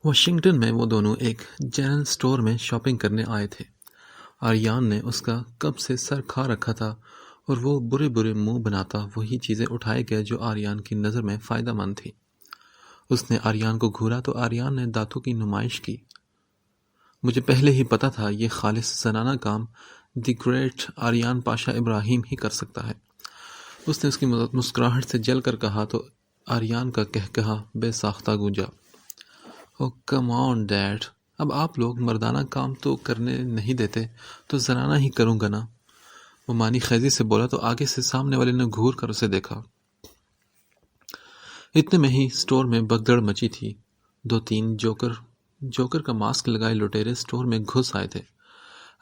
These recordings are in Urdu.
واشنگٹن میں وہ دونوں ایک جنرل اسٹور میں شاپنگ کرنے آئے تھے۔ آریان نے اس کا کب سے سر کھا رکھا تھا اور وہ برے برے منہ بناتا وہی چیزیں اٹھائے گیا جو آریان کی نظر میں فائدہ مند تھی۔ اس نے آریان کو گھورا تو آریان نے دانتوں کی نمائش کی۔ مجھے پہلے ہی پتا تھا یہ خالص زنانہ کام دی گریٹ آریان پاشا ابراہیم ہی کر سکتا ہے۔ اس نے اس کی مسکراہٹ سے جل کر کہا تو آریان کا کہا بے ساختہ گونجا۔ او کم آن ڈیڈ، اب آپ لوگ مردانہ کام تو کرنے نہیں دیتے تو زنانہ ہی کروں گا نا۔ وہ مانی خیزی سے بولا تو آگے سے سامنے والے نے گھور کر اسے دیکھا۔ اتنے میں ہی سٹور میں بگدڑ مچی تھی۔ دو تین جوکر کا ماسک لگائے لٹیرے سٹور میں گھس آئے تھے۔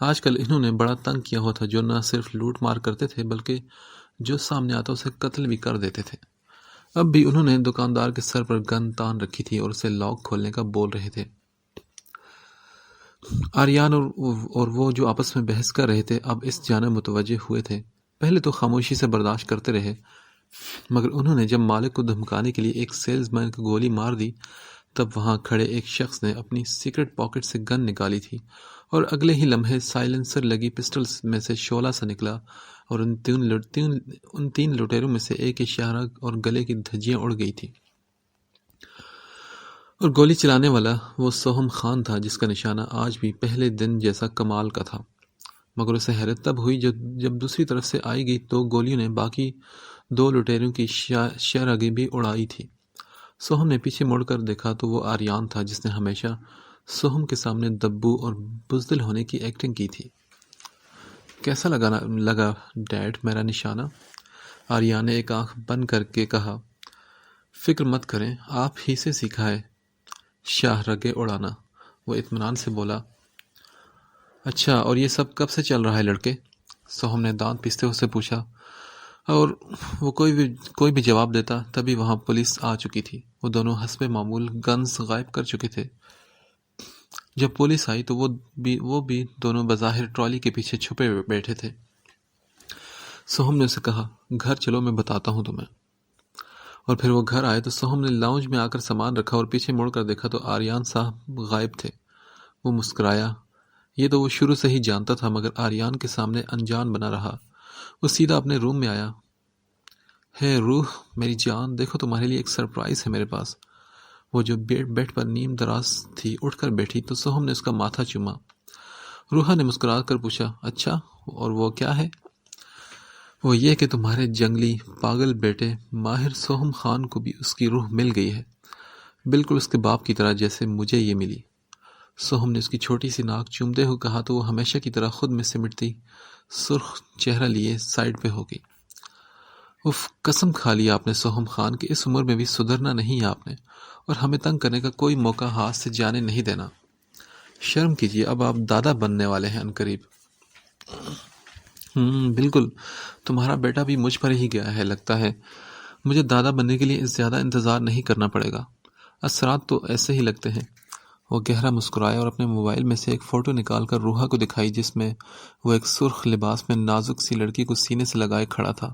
آج کل انہوں نے بڑا تنگ کیا ہوا تھا، جو نہ صرف لوٹ مار کرتے تھے بلکہ جو سامنے آتا اسے قتل بھی کر دیتے تھے۔ اب بھی انہوں نے دکاندار کے سر پر گن تان رکھی تھی اور اسے لاک کھولنے کا بول رہے تھے۔ آریان اور وہ جو آپس میں بحث کر رہے تھے اب اس جانب متوجہ ہوئے تھے۔ پہلے تو خاموشی سے برداشت کرتے رہے، مگر انہوں نے جب مالک کو دھمکانے کے لیے ایک سیلز مین کو گولی مار دی تب وہاں کھڑے ایک شخص نے اپنی سیکرٹ پاکٹ سے گن نکالی تھی اور اگلے ہی لمحے سائلنسر لگی پسٹل میں سے شعلہ سا نکلا اور ان تین لٹیروں میں سے ایک کے چہرہ اور گلے کی دھجیاں اڑ گئی تھی، اور گولی چلانے والا وہ سوہم خان تھا جس کا نشانہ آج بھی پہلے دن جیسا کمال کا تھا۔ مگر اسے حیرت تب ہوئی جب دوسری طرف سے آئی گئی تو گولیوں نے باقی دو لٹیروں کی شرہگی بھی اڑائی تھی۔ سوہم نے پیچھے مڑ کر دیکھا تو وہ آریان تھا جس نے ہمیشہ سوہم کے سامنے دبو اور بزدل ہونے کی ایکٹنگ کی تھی۔ کیسا لگا ڈیڈ میرا نشانہ؟ آریان نے ایک آنکھ بند کر کے کہا۔ فکر مت کریں، آپ ہی سے سیکھا ہے شاہ رگے اڑانا، وہ اطمینان سے بولا۔ اچھا، اور یہ سب کب سے چل رہا ہے لڑکے؟ سوہم نے دانت پیستے ہوئے پوچھا، اور وہ کوئی بھی جواب دیتا تبھی وہاں پولیس آ چکی تھی۔ وہ دونوں حسب معمول گنز غائب کر چکے تھے۔ جب پولیس آئی تو وہ بھی دونوں بظاہر ٹرالی کے پیچھے چھپے بیٹھے تھے۔ سوہم نے اسے کہا، گھر چلو میں بتاتا ہوں تمہیں۔ اور پھر وہ گھر آئے تو سوہم نے لاؤنج میں آ کر سامان رکھا اور پیچھے مڑ کر دیکھا تو آریان صاحب غائب تھے۔ وہ مسکرایا۔ یہ تو وہ شروع سے ہی جانتا تھا، مگر آریان کے سامنے انجان بنا رہا۔ وہ سیدھا اپنے روم میں آیا۔ ہے روح میری جان، دیکھو تمہارے لیے ایک سرپرائز ہے میرے پاس۔ وہ جو بیڈ پر نیم دراز تھی اٹھ کر بیٹھی تو سوہم نے اس کا ماتھا چوما۔ روحا نے مسکرا کر پوچھا، اچھا، اور وہ کیا ہے؟ وہ یہ کہ تمہارے جنگلی پاگل بیٹے ماہر سوہم خان کو بھی اس کی روح مل گئی ہے، بالکل اس کے باپ کی طرح جیسے مجھے یہ ملی۔ سوہم نے اس کی چھوٹی سی ناک چومتے ہوئے کہا تو وہ ہمیشہ کی طرح خود میں سمٹتی سرخ چہرہ لیے سائڈ پہ ہو گئی۔ اف، قسم کھا لیا آپ نے سوہم خان کہ اس عمر میں بھی سدھرنا نہیں ہے آپ نے، اور ہمیں تنگ کرنے کا کوئی موقع ہاتھ سے جانے نہیں دینا۔ شرم کیجیے، اب آپ دادا بننے والے ہیں عنقریب۔ بالکل، تمہارا بیٹا بھی مجھ پر ہی گیا ہے، لگتا ہے مجھے دادا بننے کے لیے زیادہ انتظار نہیں کرنا پڑے گا۔ اثرات تو ایسے ہی لگتے ہیں۔ وہ گہرا مسکرایا اور اپنے موبائل میں سے ایک فوٹو نکال کر روحا کو دکھائی جس میں وہ ایک سرخ لباس میں نازک سی لڑکی کو سینے سے لگائے کھڑا تھا۔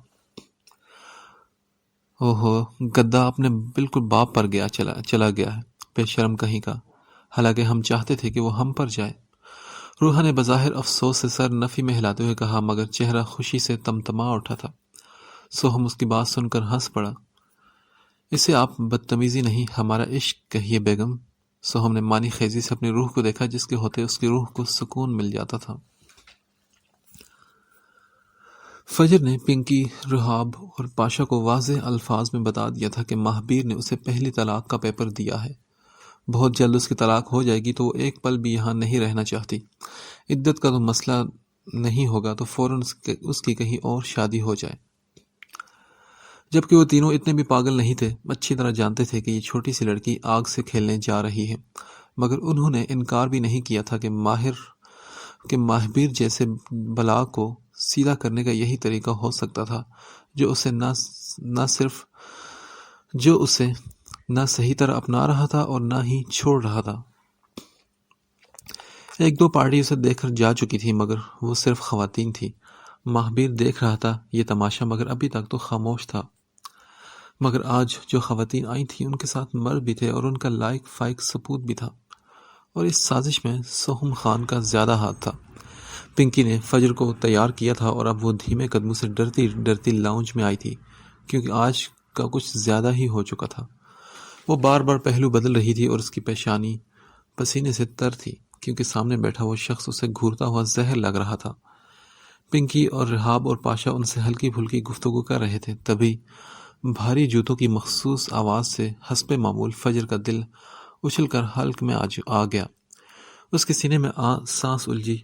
اوہو، گدا اپنے بالکل باپ پر چلا گیا ہے، بے شرم کہیں کا، حالانکہ ہم چاہتے تھے کہ وہ ہم پر جائے۔ روحا نے بظاہر افسوس سے سر نفی میں ہلاتے ہوئے کہا، مگر چہرہ خوشی سے تمتما اٹھا تھا۔ سوہم اس کی بات سن کر ہنس پڑا۔ اسے آپ بدتمیزی نہیں، ہمارا عشق کہیے بیگم۔ سوہم نے مانی خیزی سے اپنی روح کو دیکھا جس کے ہوتے اس کی روح کو سکون مل جاتا تھا۔ فجر نے پنکی، رحاب اور پاشا کو واضح الفاظ میں بتا دیا تھا کہ ماہبیر نے اسے پہلی طلاق کا پیپر دیا ہے۔ بہت جلد اس کی طلاق ہو جائے گی تو وہ ایک پل بھی یہاں نہیں رہنا چاہتی۔ عدت کا تو مسئلہ نہیں ہوگا تو فوراً اس کی کہیں اور شادی ہو جائے۔ جبکہ وہ تینوں اتنے بھی پاگل نہیں تھے، اچھی طرح جانتے تھے کہ یہ چھوٹی سی لڑکی آگ سے کھیلنے جا رہی ہے، مگر انہوں نے انکار بھی نہیں کیا تھا کہ ماہبیر جیسے بلا کو سیدھا کرنے کا یہی طریقہ ہو سکتا تھا جو اسے نہ صحیح طرح اپنا رہا تھا اور نہ ہی چھوڑ رہا تھا۔ ایک دو پارٹی اسے دیکھ کر جا چکی تھی مگر وہ صرف خواتین تھی۔ ماہبیر دیکھ رہا تھا یہ تماشا مگر ابھی تک تو خاموش تھا۔ مگر آج جو خواتین آئی تھیں ان کے ساتھ مرد بھی تھے اور ان کا لائق فائق ثبوت بھی تھا، اور اس سازش میں سوہم خان کا زیادہ ہاتھ تھا۔ پنکی نے فجر کو تیار کیا تھا اور اب وہ دھیمے قدموں سے ڈرتی ڈرتی لاؤنج میں آئی تھی، کیونکہ آج کا کچھ زیادہ ہی ہو چکا تھا۔ وہ بار بار پہلو بدل رہی تھی اور اس کی پیشانی پسینے سے تر تھی، کیونکہ سامنے بیٹھا وہ شخص اسے گھورتا ہوا زہر لگ رہا تھا۔ پنکی اور رحاب اور پاشا ان سے ہلکی پھلکی گفتگو کر رہے تھے، تبھی بھاری جوتوں کی مخصوص آواز سے حسب معمول فجر کا دل اچھل کر حلق میں آ گیا۔ اس کے سینے میں سانس الجھی۔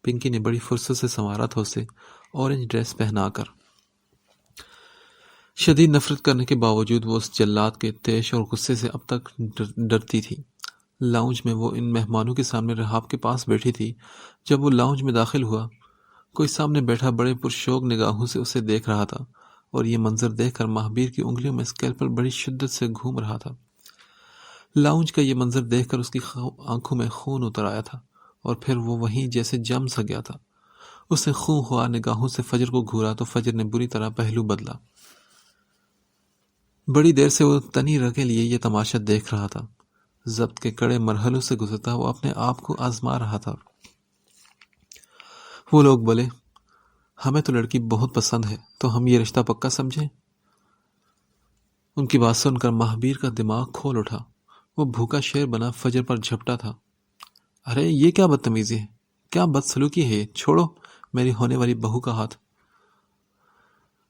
پنکی نے بڑی فرصت سے سنوارا تھا اسے، اورنج ڈریس پہنا کر۔ شدید نفرت کرنے کے باوجود وہ اس جلاد کے طیش اور غصے سے اب تک ڈرتی تھی۔ لاؤنج میں وہ ان مہمانوں کے سامنے رحاب کے پاس بیٹھی تھی۔ جب وہ لاؤنج میں داخل ہوا، کوئی سامنے بیٹھا بڑے پرشوق نگاہوں سے اسے دیکھ رہا تھا، اور یہ منظر دیکھ کر مہابیر کی انگلیوں میں اسکیلپل بڑی شدت سے گھوم رہا تھا۔ لاؤنج کا یہ منظر دیکھ کر اس کی آنکھوں میں خون اتر آیا تھا، اور پھر وہ وہیں جیسے جم سا گیا تھا۔ اس نے خون خوار نگاہوں سے فجر کو گھورا تو فجر نے بری طرح پہلو بدلا۔ بڑی دیر سے وہ تنی رہ کے لیے یہ تماشا دیکھ رہا تھا۔ ضبط کے کڑے مرحلوں سے گزرتا وہ اپنے آپ کو آزما رہا تھا۔ وہ لوگ بولے، ہمیں تو لڑکی بہت پسند ہے، تو ہم یہ رشتہ پکا سمجھیں۔ ان کی بات سن کر مہابیر کا دماغ کھول اٹھا۔ وہ بھوکا شیر بنا فجر پر جھپٹا تھا۔ ارے یہ کیا بدتمیزی ہے، کیا بدسلوکی ہے یہ، چھوڑو میری ہونے والی بہو کا ہاتھ۔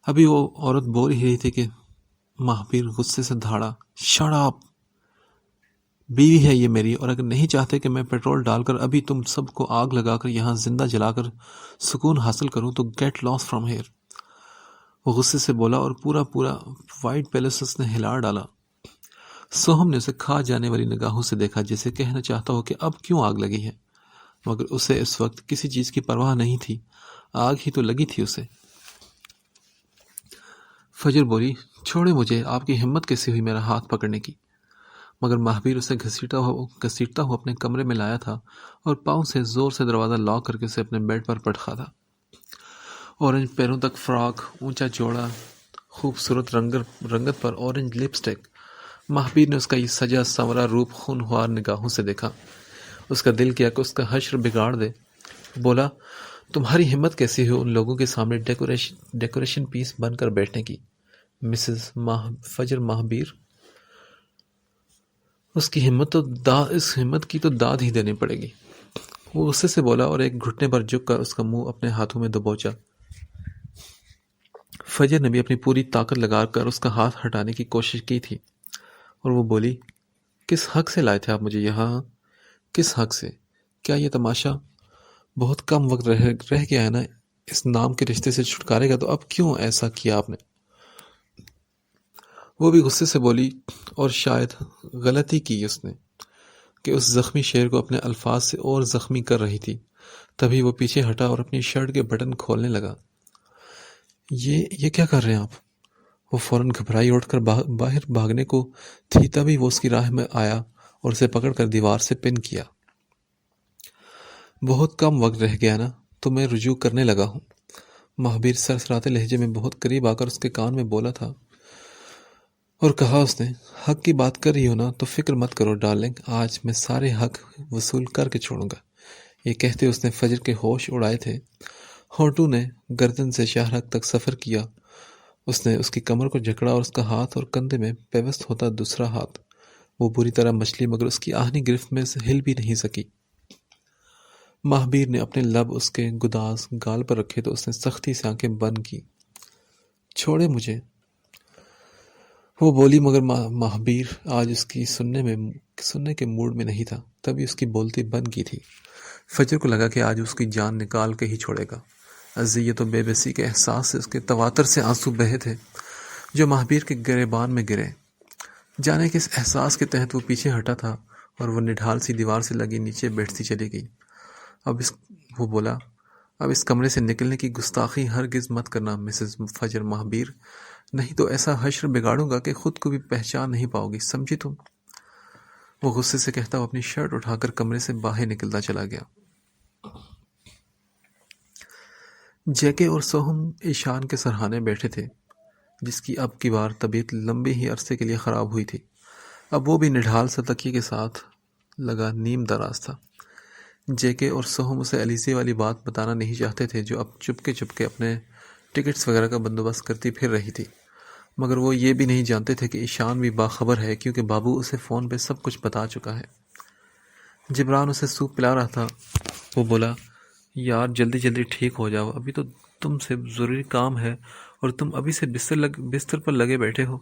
ابھی وہ عورت بول ہی رہی تھی کہ مہابیر غصے سے دھاڑا، شٹ اپ، بیوی ہے یہ میری، اور اگر نہیں چاہتے کہ میں پیٹرول ڈال کر ابھی تم سب کو آگ لگا کر یہاں زندہ جلا کر سکون حاصل کروں تو گیٹ لاس فرام ہیئر۔ وہ غصے سے بولا اور پورا وائٹ پیلس اس نے ہلا ڈالا۔ سوہم نے اسے کھا جانے والی نگاہوں سے دیکھا، جیسے کہنا چاہتا ہو کہ اب کیوں آگ لگی ہے، مگر اسے اس وقت کسی چیز کی پرواہ نہیں تھی، آگ ہی تو لگی تھی اسے۔ فجر بولی، چھوڑے مجھے، آپ کی ہمت کیسے ہوئی میرا ہاتھ پکڑنے کی؟ مگر مہابیر اسے گھسیٹتا ہوا اپنے کمرے میں لایا تھا اور پاؤں سے زور سے دروازہ لاک کر کے اسے اپنے بیڈ پر پٹکا تھا۔ اورنج پیروں تک فراک، اونچا چوڑا، خوبصورت رنگت پر اورنج لپسٹک۔ مہابیر نے اس کا یہ سجا سنورا روپ خونخوار نگاہوں سے دیکھا۔ اس کا دل کیا کہ اس کا حشر بگاڑ دے۔ بولا، تمہاری ہمت کیسی ہو ان لوگوں کے سامنے ڈیکوریشن پیس بن کر بیٹھنے کی، مسز فجر مہابیر؟ اس ہمت کی تو داد ہی دینی پڑے گی۔ وہ غصے سے بولا اور ایک گھٹنے پر جھک کر اس کا منہ اپنے ہاتھوں میں دبوچا۔ فجر نے بھی اپنی پوری طاقت لگا کر اس کا ہاتھ ہٹانے کی کوشش کی تھی، اور وہ بولی، کس حق سے لائے تھے آپ مجھے یہاں؟ کس حق سے؟ کیا یہ تماشا بہت کم وقت رہ گیا ہے نا اس نام کے رشتے سے چھٹکارے گا، تو اب کیوں ایسا کیا آپ نے؟ وہ بھی غصے سے بولی، اور شاید غلطی کی اس نے کہ اس زخمی شیر کو اپنے الفاظ سے اور زخمی کر رہی تھی۔ تبھی وہ پیچھے ہٹا اور اپنی شرٹ کے بٹن کھولنے لگا۔ یہ کیا کر رہے ہیں آپ؟ وہ فوراً گھبرائی اٹھ کر باہر بھاگنے کو تھی، تبھی وہ اس کی راہ میں آیا اور اسے پکڑ کر دیوار سے پن کیا۔ بہت کم وقت رہ گیا نا، تو میں رجوع کرنے لگا ہوں۔ مہابیر سرسراتے لہجے میں بہت قریب آ کر اس کے کان میں بولا تھا، اور کہا اس نے، حق کی بات کر رہی ہو نا، تو فکر مت کرو ڈارلنگ، آج میں سارے حق وصول کر کے چھوڑوں گا۔ یہ کہتے اس نے فجر کے ہوش اڑائے تھے۔ ہونٹوں نے گردن سے شاہراہ تک سفر کیا۔ اس نے اس کی کمر کو جکڑا اور اس کا ہاتھ اور کندھے میں پیوست ہوتا دوسرا ہاتھ۔ وہ بری طرح مچلی، مگر اس کی آہنی گرفت میں سے ہل بھی نہیں سکی۔ مہابیر نے اپنے لب اس کے گداز گال پر رکھے تو اس نے سختی سے آنکھیں بند کی۔ چھوڑے مجھے، وہ بولی، مگر مہابیر آج اس کی سننے کے موڈ میں نہیں تھا، تبھی اس کی بولتی بند کی تھی۔ فجر کو لگا کہ آج اس کی جان نکال کے ہی چھوڑے گا۔ اذیت و بے بسی کے احساس سے اس کے تواتر سے آنسو بہے تھے جو مہابیر کے گریبان میں گرے۔ جانے کس احساس کے تحت وہ پیچھے ہٹا تھا اور وہ نڈھال سی دیوار سے لگی نیچے بیٹھتی چلی گئی۔ وہ بولا، اب اس کمرے سے نکلنے کی گستاخی ہرگز مت کرنا مسز فجر مہابیر، نہیں تو ایسا حشر بگاڑوں گا کہ خود کو بھی پہچان نہیں پاؤ گی، سمجھی تم؟ وہ غصے سے کہتا وہ اپنی شرٹ اٹھا کر کمرے سے باہر نکلتا چلا گیا۔ جیکے اور سوہم ایشان کے سرہانے بیٹھے تھے۔ جس کی اب کی بار طبیعت لمبے ہی عرصے کے لیے خراب ہوئی تھی۔ اب وہ بھی نڈھال سا تکیے کے ساتھ لگا نیم دراز تھا۔ جے کے اور سوہم اسے الیزے والی بات بتانا نہیں چاہتے تھے جو اب چپکے چپکے اپنے ٹکٹس وغیرہ کا بندوبست کرتی پھر رہی تھی، مگر وہ یہ بھی نہیں جانتے تھے کہ ایشان بھی باخبر ہے، کیونکہ بابو اسے فون پہ سب کچھ بتا چکا ہے۔ جبران اسے سوپ پلا رہا تھا۔ وہ بولا، یار جلدی جلدی ٹھیک ہو جاؤ، ابھی تو تم سے ضروری کام ہے اور تم ابھی سے بستر پر لگے بیٹھے ہو۔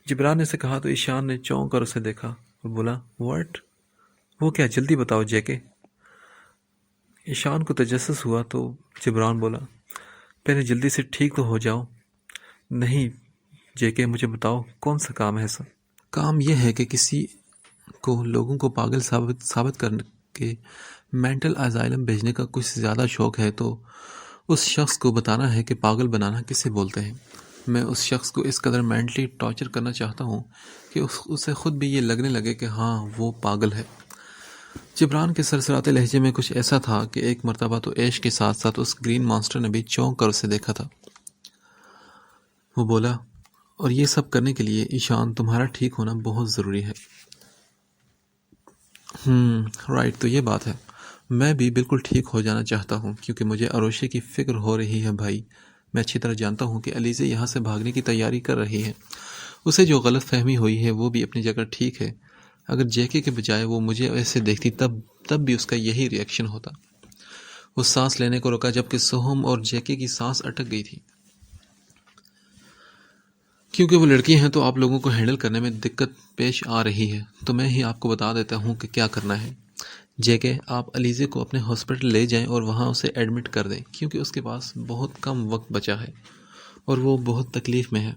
جبران نے اسے کہا تو ایشان نے چونک کر اسے دیکھا اور بولا، واٹ؟ وہ کیا؟ جلدی بتاؤ جے کے۔ ایشان کو تجسس ہوا تو جبران بولا، پہلے جلدی سے ٹھیک تو ہو جاؤ۔ نہیں جے کے، مجھے بتاؤ کون سا کام ہے ایسا؟ کام یہ ہے کہ کسی کو لوگوں کو پاگل ثابت کرنے کے مینٹل اسائلم بھیجنے کا کچھ زیادہ شوق ہے تو اس شخص کو بتانا ہے کہ پاگل بنانا کسے بولتے ہیں۔ میں اس شخص کو اس قدر مینٹلی ٹارچر کرنا چاہتا ہوں کہ اسے خود بھی یہ لگنے لگے کہ ہاں وہ پاگل ہے۔ جبران کے سرسراتے لہجے میں کچھ ایسا تھا کہ ایک مرتبہ تو ایش کے ساتھ ساتھ اس گرین مانسٹر نے بھی چونک کر اسے دیکھا تھا۔ وہ بولا، اور یہ سب کرنے کے لیے ایشان تمہارا ٹھیک ہونا بہت ضروری ہے۔ رائٹ، تو یہ بات ہے۔ میں بھی بالکل ٹھیک ہو جانا چاہتا ہوں کیونکہ مجھے اروشے کی فکر ہو رہی ہے بھائی۔ میں اچھی طرح جانتا ہوں کہ الیزے یہاں سے بھاگنے کی تیاری کر رہی ہے۔ اسے جو غلط فہمی ہوئی ہے وہ بھی اپنی جگہ ٹھیک ہے۔ اگر جیکے کے بجائے وہ مجھے ایسے دیکھتی تب بھی اس کا یہی ری ایکشن ہوتا۔ وہ سانس لینے کو رکا جبکہ سوہم اور جیکے کی سانس اٹک گئی تھی۔ کیونکہ وہ لڑکی ہیں تو آپ لوگوں کو ہینڈل کرنے میں دقت پیش آ رہی ہے، تو میں ہی آپ کو بتا دیتا ہوں کہ کیا کرنا ہے۔ جے کے، آپ الیزے کو اپنے ہاسپٹل لے جائیں اور وہاں اسے ایڈمٹ کر دیں کیونکہ اس کے پاس بہت کم وقت بچا ہے اور وہ بہت تکلیف میں ہے۔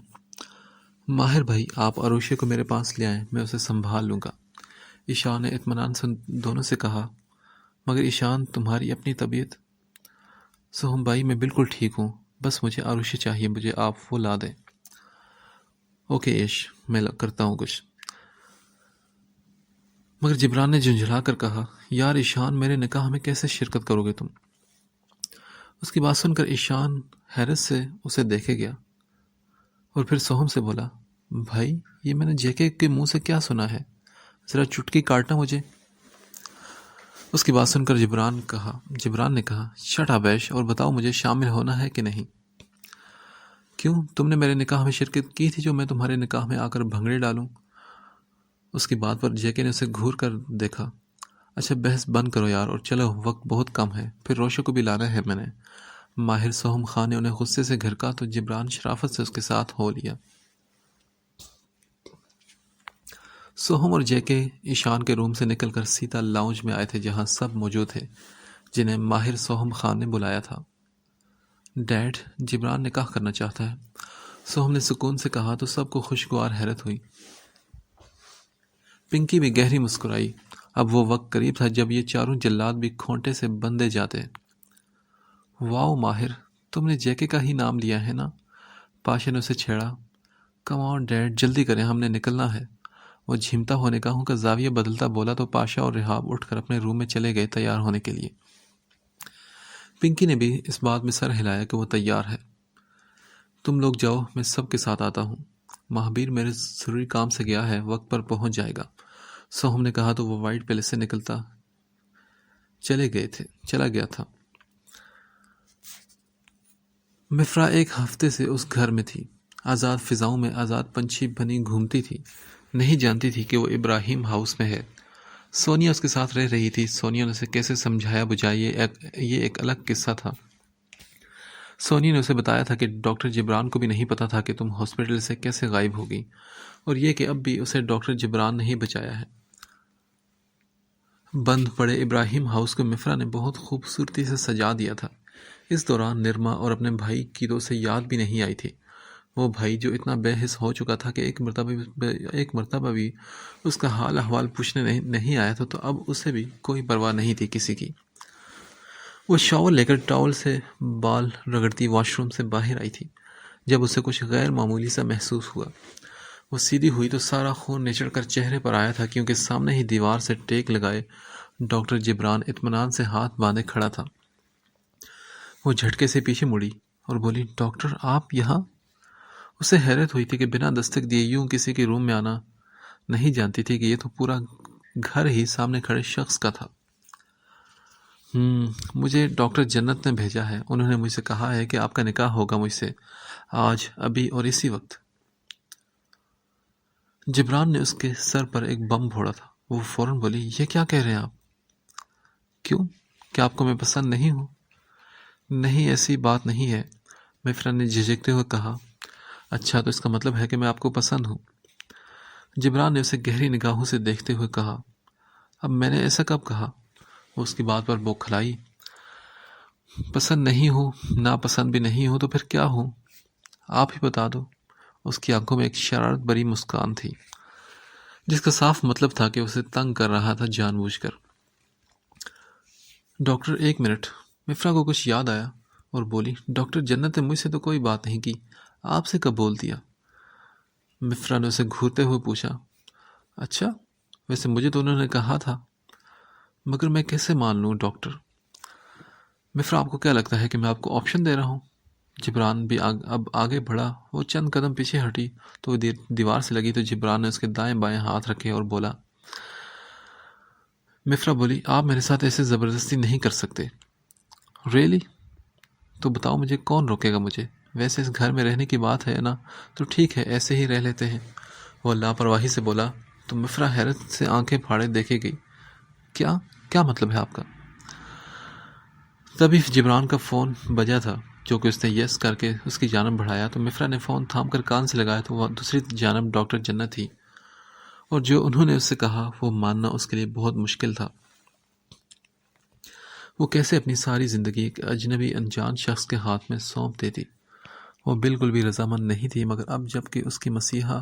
ماہر بھائی، آپ اروشے کو میرے پاس لے آئیں، میں اسے سنبھال لوں گا، ایشان نے اطمینان سے دونوں سے کہا۔ مگر ایشان، تمہاری اپنی طبیعت؟ سوہم بھائی، میں بالکل ٹھیک ہوں، بس مجھے اروشے چاہیے، مجھے آپ وہ لا دیں۔ اوکے ایش، میں کرتا ہوں کچھ۔ مگر جبران نے جھنجھلا کر کہا، یار ایشان، میرے نکاح میں کیسے شرکت کرو گے تم؟ اس کی بات سن کر ایشان حیرت سے اسے دیکھے گیا اور پھر سوہم سے بولا، بھائی یہ میں نے جیکے کے منہ سے کیا سنا ہے؟ ذرا چٹکی کاٹنا مجھے۔ اس کی بات سن کر جبران نے کہا، شٹ اپ ایش، اور بتاؤ مجھے شامل ہونا ہے کہ نہیں؟ کیوں؟ تم نے میرے نکاح میں شرکت کی تھی جو میں تمہارے نکاح میں آ کر بھنگڑے ڈالوں؟ اس کی بات پر جیکے نے اسے گھور کر دیکھا۔ اچھا بحث بند کرو یار اور چلو، وقت بہت کم ہے، پھر روشے کو بھی لانا ہے میں نے۔ ماہر سوہم خان نے انہیں غصے سے گھرکا تو جبران شرافت سے اس کے ساتھ ہو لیا۔ سوہم اور جیکے ایشان کے روم سے نکل کر سیتا لاؤنج میں آئے تھے جہاں سب موجود تھے جنہیں ماہر سوہم خان نے بلایا تھا۔ ڈیڈ، جبران نکاح کرنا چاہتا ہے، سوہم نے سکون سے کہا تو سب کو خوشگوار حیرت ہوئی۔ پنکی بھی گہری مسکرائی۔ اب وہ وقت قریب تھا جب یہ چاروں جلاد بھی کھونٹے سے بندے جاتے۔ واؤ ماہر، تم نے جیکے کا ہی نام لیا ہے نا؟ پاشا نے اسے چھیڑا۔ کم آن ڈیڈ، جلدی کریں، ہم نے نکلنا ہے۔ وہ جھمتا ہو نگاہوں کا زاویہ بدلتا بولا تو پاشا اور رحاب اٹھ کر اپنے روم میں چلے گئے تیار ہونے کے لیے۔ پنکی نے بھی اس بات میں سر ہلایا کہ وہ تیار ہے۔ تم لوگ جاؤ، میں سب کے ساتھ آتا ہوں۔ مہابیر میرے ضروری کام سے گیا ہے، وقت پر پہنچ جائے گا، سوہم نے کہا تو وہ وائٹ پیلس سے نکلتا چلا گیا تھا۔ مفرا ایک ہفتے سے اس گھر میں تھی، آزاد فضاؤں میں آزاد پنچھی بنی گھومتی تھی، نہیں جانتی تھی کہ وہ ابراہیم ہاؤس میں ہے۔ سونیا اس کے ساتھ رہ رہی تھی۔ سونیا نے اسے کیسے سمجھایا بجھایا یہ ایک الگ قصہ تھا۔ سونیا نے اسے بتایا تھا کہ ڈاکٹر جبران کو بھی نہیں پتا تھا کہ تم ہاسپٹل سے کیسے غائب ہوگی، اور یہ کہ اب بھی اسے ڈاکٹر جبران نے ہی بچایا ہے۔ بند پڑے ابراہیم ہاؤس کو مفرا نے بہت خوبصورتی سے سجا دیا تھا۔ اس دوران نرما اور اپنے بھائی کی تو اسے یاد بھی نہیں آئی تھی۔ وہ بھائی جو اتنا بے حس ہو چکا تھا کہ ایک مرتبہ بھی اس کا حال احوال پوچھنے نہیں آیا تھا، تو اب اسے بھی کوئی پرواہ نہیں تھی کسی کی۔ وہ شاور لے کر ٹاول سے بال رگڑتی واش روم سے باہر آئی تھی جب اسے کچھ غیر معمولی سا محسوس ہوا۔ وہ سیدھی ہوئی تو سارا خون نچڑ کر چہرے پر آیا تھا کیونکہ سامنے ہی دیوار سے ٹیک لگائے ڈاکٹر جبران اطمینان سے ہاتھ باندھے کھڑا تھا۔ وہ جھٹکے سے پیچھے مڑی اور بولی، ڈاکٹر آپ یہاں؟ اسے حیرت ہوئی تھی کہ بنا دستک دیے یوں کسی کے روم میں آنا، نہیں جانتی تھی کہ یہ تو پورا گھر ہی سامنے کھڑے شخص کا تھا۔ مجھے ڈاکٹر جنت نے بھیجا ہے، انہوں نے مجھ سے کہا ہے کہ آپ کا نکاح ہوگا مجھ سے، آج، ابھی اور اسی وقت۔ جبران نے اس کے سر پر ایک بم پھوڑا تھا۔ وہ فوراً بولی، یہ کیا کہہ رہے ہیں آپ؟ کیوں؟ کیا آپ کو میں پسند نہیں ہوں؟ نہیں، ایسی بات نہیں ہے، مفرا نے جھجکتے ہوئے کہا۔ اچھا، تو اس کا مطلب ہے کہ میں آپ کو پسند ہوں؟ جبران نے اسے گہری نگاہوں سے دیکھتے ہوئے کہا۔ اب میں نے ایسا کب کہا؟ وہ اس کی بات پر بوکھلائی۔ پسند نہیں ہوں، ناپسند بھی نہیں ہوں، تو پھر کیا ہوں؟ آپ ہی بتا دو۔ اس کی آنکھوں میں ایک شرارت بری مسکان تھی، جس کا صاف مطلب تھا کہ اسے تنگ کر رہا تھا جان بوجھ کر۔ ڈاکٹر، ایک منٹ۔ مفرا کو کچھ یاد آیا اور بولی، ڈاکٹر جنت نے مجھ سے تو کوئی بات نہیں کی، آپ سے کب بول دیا؟ مفرا نے اسے گھورتے ہوئے پوچھا۔ اچھا، ویسے مجھے تو انہوں نے کہا تھا، مگر میں کیسے مان لوں ڈاکٹر؟ مفرا، آپ کو کیا لگتا ہے کہ میں آپ کو آپشن دے رہا ہوں؟ جبران بھی اب آگے بڑھا۔ وہ چند قدم پیچھے ہٹی تو وہ دیوار سے لگی، تو جبران نے اس کے دائیں بائیں ہاتھ رکھے اور بولا۔ مفرا بولی، آپ میرے ساتھ ایسے زبردستی نہیں کر سکتے۔ ریلی؟ تو بتاؤ مجھے، کون روکے گا مجھے؟ ویسے اس گھر میں رہنے کی بات ہے نا، تو ٹھیک ہے، ایسے ہی رہ لیتے ہیں، وہ لاپرواہی سے بولا۔ تو مفرا حیرت سے آنکھیں پھاڑے دیکھے گئی۔ کیا مطلب ہے آپ کا؟ تبھی جبران کا فون بجا تھا، جو کہ اس نے یس کر کے اس کی جانب بڑھایا، تو مفرا نے فون تھام کر کان سے لگایا، تو وہ دوسری جانب ڈاکٹر جنت تھی، اور جو انہوں نے اس سے کہا وہ ماننا اس کے لیے بہت مشکل تھا۔ وہ کیسے اپنی ساری زندگی ایک اجنبی انجان شخص کے ہاتھ میں سونپ دیتی؟ وہ بالکل بھی رضامند نہیں تھی، مگر اب جب کہ اس کی مسیحا،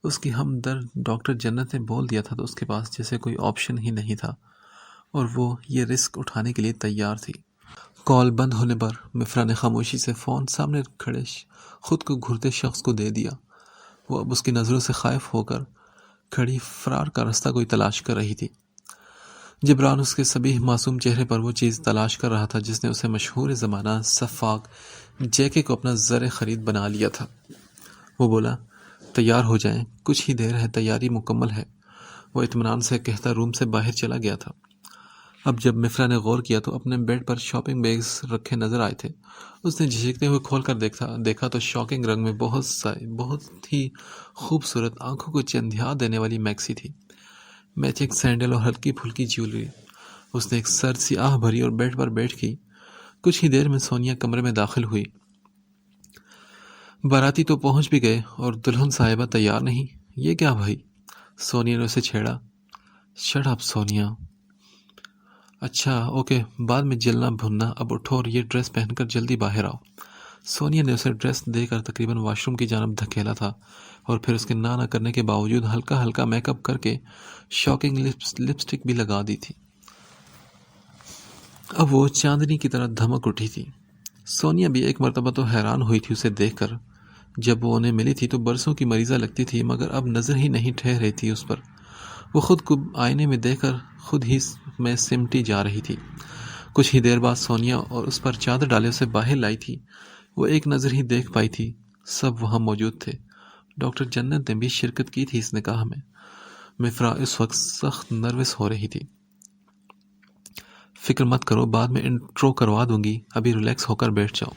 اس کی ہمدرد ڈاکٹر جنت نے بول دیا تھا، تو اس کے پاس جیسے کوئی آپشن ہی نہیں تھا، اور وہ یہ رسک اٹھانے کے لیے تیار تھی۔ کال بند ہونے پر مفرا نے خاموشی سے فون سامنے کھڑے خود کو گھرتے شخص کو دے دیا۔ وہ اب اس کی نظروں سے خائف ہو کر کھڑی فرار کا راستہ کوئی تلاش کر رہی تھی۔ جبران اس کے سبیہ معصوم چہرے پر وہ چیز تلاش کر رہا تھا جس نے اسے مشہور زمانہ سفاک جیکے کو اپنا زر خرید بنا لیا تھا۔ وہ بولا، تیار ہو جائیں، کچھ ہی دیر ہے، تیاری مکمل ہے۔ وہ اطمینان سے کہتا روم سے باہر چلا گیا تھا۔ اب جب مفرا نے غور کیا تو اپنے بیڈ پر شاپنگ بیگز رکھے نظر آئے تھے۔ اس نے جھجکتے ہوئے کھول کر دیکھا تو شاکنگ رنگ میں بہت ہی خوبصورت، آنکھوں کو چندھیا دینے والی میکسی تھی، میچنگ سینڈل اور ہلکی پھلکی جیولری۔ اس نے ایک سرد سی آہ بھری اور بیڈ پر بیٹھ گئی۔ کچھ ہی دیر میں سونیا کمرے میں داخل ہوئی۔ باراتی تو پہنچ بھی گئے اور دلہن صاحبہ تیار نہیں، یہ کیا بھائی؟ سونیا نے اسے چھیڑا۔ Shut up Sonia. اچھا، اوکے، بعد میں جلنا بھننا، اب اٹھو اور یہ ڈریس پہن کر جلدی باہر آؤ۔ سونیا نے اسے ڈریس دے کر تقریباً واش روم کی جانب دھکیلا تھا، اور پھر اس کے نہ کرنے کے باوجود ہلکا ہلکا میک اپ کر کے شاکنگ لپسٹک بھی لگا دی تھی۔ اب وہ چاندنی کی طرح دھمک اٹھی تھی۔ سونیا بھی ایک مرتبہ تو حیران ہوئی تھی اسے دیکھ کر۔ جب وہ انہیں ملی تھی تو برسوں کی مریضہ لگتی تھی، مگر اب نظر ہی نہیں ٹھہر رہی تھی اس پر۔ وہ خود کو آئینے میں دیکھ کر خود ہی میں سمٹی جا رہی تھی۔ کچھ ہی دیر بعد سونیا اور اس پر چادر ڈالے اسے باہر لائی تھی۔ وہ ایک نظر ہی دیکھ پائی تھی، سب وہاں موجود تھے۔ ڈاکٹر جنت نے بھی شرکت کی تھی اس نکاح میں۔ مفرا اس وقت سخت نروس ہو رہی تھی۔ فکر مت کرو، بعد میں انٹرو کروا دوں گی، ابھی ریلیکس ہو کر بیٹھ جاؤ۔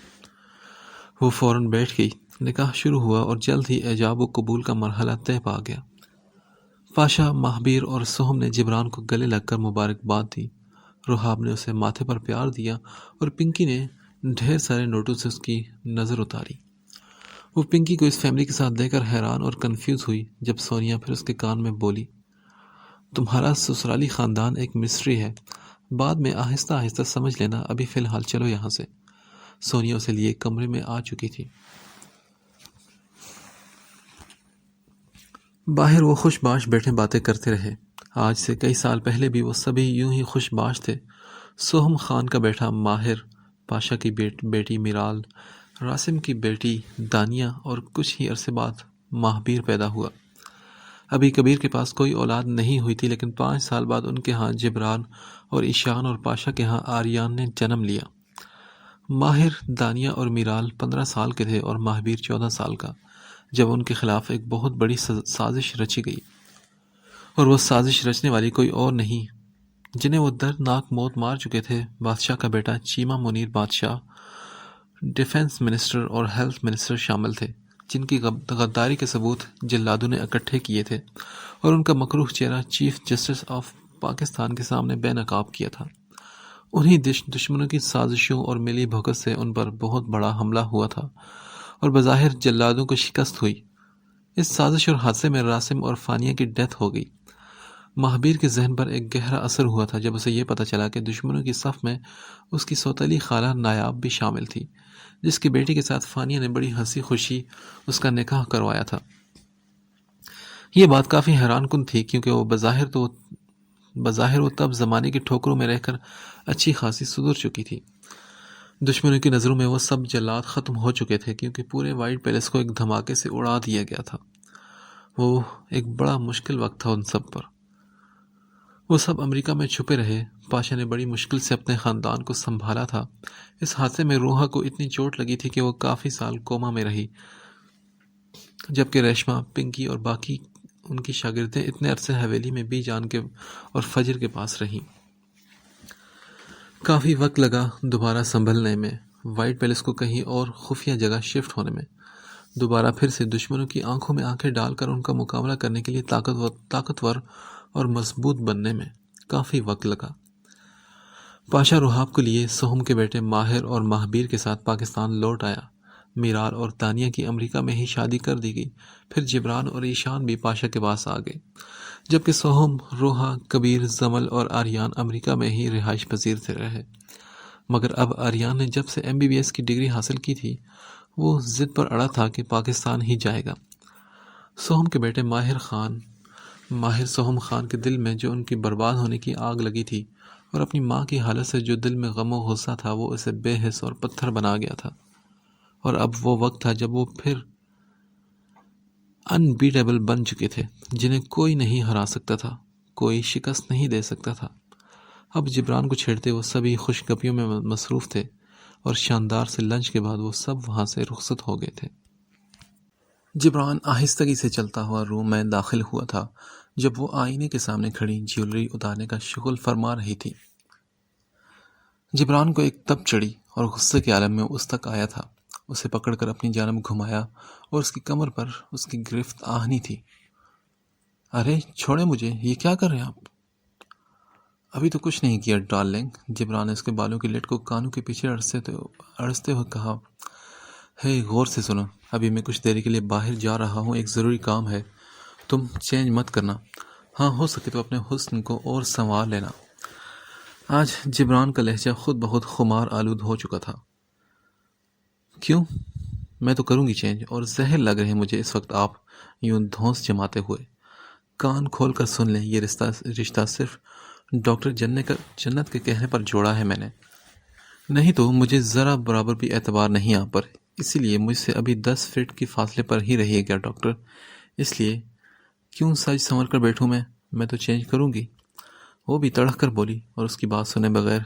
وہ فوراً بیٹھ گئی۔ نکاح شروع ہوا اور جلد ہی ایجاب و قبول کا مرحلہ طے پا گیا۔ پاشا، ماہبیر اور سہم نے جبران کو گلے لگ کر مبارکباد دی۔ رحاب نے اسے ماتھے پر پیار دیا اور پنکی نے ڈھیر سارے نوٹوں سے اس کی نظر اتاری۔ وہ پنکی کو اس فیملی کے ساتھ دیکھ کر حیران اور کنفیوز ہوئی جب سونیا پھر اس کے کان میں بولی، تمہارا سسرالی خاندان ایک مسٹری ہے، بعد میں آہستہ آہستہ سمجھ لینا، ابھی فی الحال چلو یہاں سے۔ سونیا اسے لیے کمرے میں آ چکی تھی۔ باہر وہ خوش باش بیٹھے باتیں کرتے رہے۔ آج سے کئی سال پہلے بھی وہ سبھی یوں ہی خوش باش تھے۔ سوہم خان کا بیٹا ماہر، پاشا کی بیٹی میرال، راسم کی بیٹی دانیہ، اور کچھ ہی عرصے بعد ماہبیر پیدا ہوا۔ ابھی کبیر کے پاس کوئی اولاد نہیں ہوئی تھی، لیکن 5 سال بعد ان کے ہاں جبران اور ایشان اور پاشا کے ہاں آریان نے جنم لیا۔ ماہر، دانیہ اور میرال 15 سال کے تھے اور ماہبیر 14 سال کا۔ جب ان کے خلاف ایک بہت بڑی سازش رچی گئی، اور وہ سازش رچنے والی کوئی اور نہیں، جنہیں وہ دردناک موت مار چکے تھے، بادشاہ کا بیٹا چیمہ منیر بادشاہ، ڈیفنس منسٹر اور ہیلتھ منسٹر شامل تھے، جن کی غداری کے ثبوت جلادوں نے اکٹھے کیے تھے اور ان کا مکروہ چہرہ چیف جسٹس آف پاکستان کے سامنے بے نقاب کیا تھا۔ انہی دشمنوں کی سازشوں اور ملی بھگت سے ان پر بہت بڑا حملہ ہوا تھا اور بظاہر جلادوں کو شکست ہوئی۔ اس سازش اور حادثے میں راسم اور فانیہ کی ڈیتھ ہو گئی۔ مہابیر کے ذہن پر ایک گہرا اثر ہوا تھا جب اسے یہ پتہ چلا کہ دشمنوں کی صف میں اس کی سوتیلی خالہ نایاب بھی شامل تھی، جس کی بیٹی کے ساتھ فانیہ نے بڑی ہنسی خوشی اس کا نکاح کروایا تھا۔ یہ بات کافی حیران کن تھی، کیونکہ وہ بظاہر وہ تب زمانے کی ٹھوکروں میں رہ کر اچھی خاصی سدھر چکی تھی۔ دشمنوں کی نظروں میں وہ سب جلاد ختم ہو چکے تھے، کیونکہ پورے وائٹ پیلس کو ایک دھماکے سے اڑا دیا گیا تھا۔ وہ ایک بڑا مشکل وقت تھا ان سب پر۔ وہ سب امریکہ میں چھپے رہے۔ پاشا نے بڑی مشکل سے اپنے خاندان کو سنبھالا تھا۔ اس حادثے میں روحا کو اتنی چوٹ لگی تھی کہ وہ کافی سال کوما میں رہی، جبکہ ریشما، پنکی اور باقی ان کی شاگردیں اتنے عرصے حویلی میں بی جان کے اور فجر کے پاس رہیں۔ کافی وقت لگا دوبارہ سنبھلنے میں، وائٹ پیلس کو کہیں اور خفیہ جگہ شفٹ ہونے میں، دوبارہ پھر سے دشمنوں کی آنکھوں میں آنکھیں ڈال کر ان کا مقابلہ کرنے کے لیے طاقتور اور مضبوط بننے میں کافی وقت لگا۔ پاشا روحاب کو لیے سہم کے بیٹے ماہر اور مہابیر کے ساتھ پاکستان لوٹ آیا۔ میرال اور تانیہ کی امریکہ میں ہی شادی کر دی گئی۔ پھر جبران اور ایشان بھی پاشا کے پاس آ گئے، جبکہ سہم، روحا، کبیر، زمل اور آریان امریکہ میں ہی رہائش پذیر تھے رہے۔ مگر اب آریان نے جب سے MBBS کی ڈگری حاصل کی تھی، وہ ضد پر اڑا تھا کہ پاکستان ہی جائے گا۔ سہم کے بیٹے ماہر سہم خان کے دل میں جو ان کی برباد ہونے کی آگ لگی تھی، اور اپنی ماں کی حالت سے جو دل میں غم و غصہ تھا، وہ اسے بے حس اور پتھر بنا گیا تھا۔ اور اب وہ وقت تھا جب وہ پھر انبیٹیبل بن چکے تھے، جنہیں کوئی نہیں ہرا سکتا تھا، کوئی شکست نہیں دے سکتا تھا۔ اب جبران کو چھیڑتے وہ سبھی خوشگپیوں میں مصروف تھے، اور شاندار سے لنچ کے بعد وہ سب وہاں سے رخصت ہو گئے تھے۔ جبران آہستگی سے چلتا ہوا روم میں داخل ہوا تھا جب وہ آئینے کے سامنے کھڑی جیولری اتارنے کا شغل فرما رہی تھی۔ جبران کو ایک تب چڑھی اور غصے کے عالم میں اس تک آیا تھا، اسے پکڑ کر اپنی جانب گھمایا اور اس کی کمر پر اس کی گرفت آہنی تھی۔ ارے چھوڑے مجھے، یہ کیا کر رہے ہیں آپ؟ ابھی تو کچھ نہیں کیا ڈارلنگ، جبران نے اس کے بالوں کی لٹ کو کانوں کے پیچھے اڑستے ہوئے کہا۔ ہے غور سے سنو، ابھی میں کچھ دیر کے لیے باہر جا رہا ہوں، ایک ضروری کام ہے، تم چینج مت کرنا، ہاں ہو سکے تو اپنے حسن کو اور سنوار لینا۔ آج جبران کا لہجہ خود بہت خمار آلود ہو چکا تھا۔ کیوں؟ میں تو کروں گی چینج، اور زہر لگ رہے مجھے اس وقت آپ یوں دھونس جماتے ہوئے۔ کان کھول کر سن لیں، یہ رشتہ صرف ڈاکٹر جنت کے کہنے پر جوڑا ہے میں نے، نہیں تو مجھے ذرا برابر بھی اعتبار نہیں آپ پر، اسی لیے مجھ سے ابھی 10 فٹ کی فاصلے پر ہی رہیے گا ڈاکٹر۔ اس لیے کیوں سج سنور کر بیٹھوں میں تو چینج کروں گی۔ وہ بھی تڑک کر بولی، اور اس کی بات سنے بغیر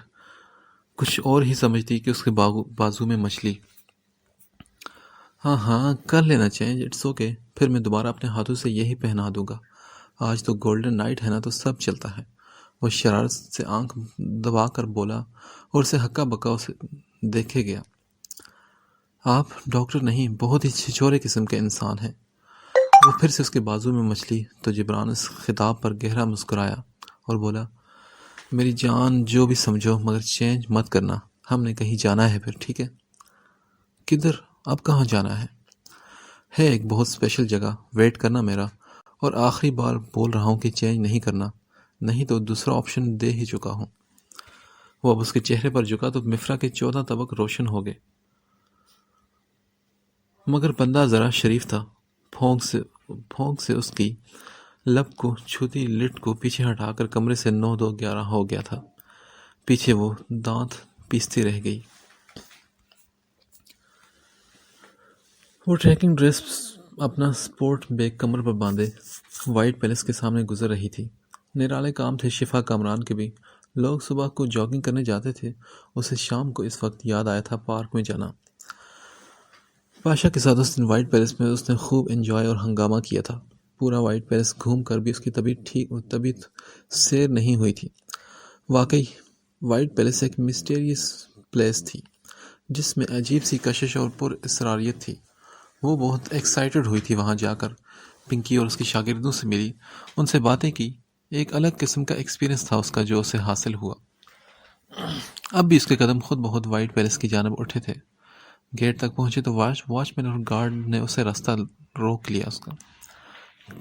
کچھ اور ہی سمجھتی کہ اس کے بازو میں مچھلی۔ ہاں کر لینا چینج، اٹس اوکے، پھر میں دوبارہ اپنے ہاتھوں سے یہی پہنا دوں گا۔ آج تو گولڈن نائٹ ہے نا، تو سب چلتا ہے۔ وہ شرارت سے آنکھ دبا کر بولا اور اسے ہکا بکا اسے دیکھے گیا۔ آپ ڈاکٹر نہیں، بہت ہی چھچورے قسم کے انسان ہیں۔ وہ پھر سے اس کے بازو میں مچھلی تو جبران اس خطاب پر گہرا مسکرایا اور بولا، میری جان جو بھی سمجھو، مگر چینج مت کرنا، ہم نے کہیں جانا ہے پھر، ٹھیک ہے؟ کدھر؟ اب کہاں جانا ہے ایک بہت اسپیشل جگہ، ویٹ کرنا میرا، اور آخری بار بول رہا ہوں کہ چینج نہیں کرنا، نہیں تو دوسرا آپشن دے ہی چکا ہوں۔ وہ اب اس کے چہرے پر جھکا تو مفرا کے 14 طبق روشن ہو گئے۔ مگر بندہ ذرا شریف تھا، پھونک سے اس کی لب کو چھوتی لٹ کو پیچھے ہٹا کر کمرے سے 9-2-11 ہو گیا تھا۔ پیچھے وہ دانت پیستی رہ گئی۔ وہ ٹریکنگ ڈریس اپنا سپورٹ بیگ کمر پر باندھے وائٹ پیلس کے سامنے گزر رہی تھی۔ نرالے کام تھے شفا کامران کے بھی، لوگ صبح کو جاگنگ کرنے جاتے تھے، اسے شام کو اس وقت یاد آیا تھا پارک میں جانا۔ پاشا کے ساتھ اس دن وائٹ پیلس میں اس نے خوب انجوائے اور ہنگامہ کیا تھا۔ پورا وائٹ پیلس گھوم کر بھی اس کی طبیعت سیر نہیں ہوئی تھی۔ واقعی وائٹ پیلس ایک مسٹیریس پلیس تھی جس میں عجیب سی کشش اور پر اسراریت تھی۔ وہ بہت ایکسائٹڈ ہوئی تھی وہاں جا کر، پنکی اور اس کی شاگردوں سے ملی، ان سے باتیں کی۔ ایک الگ قسم کا ایکسپیرئنس تھا اس کا جو اسے حاصل ہوا۔ اب بھی اس کے قدم خود بہت وائٹ پیلس کی جانب اٹھے تھے۔ گیٹ تک پہنچے تو واچ مین اور گارڈ نے اسے راستہ روک لیا اس کا۔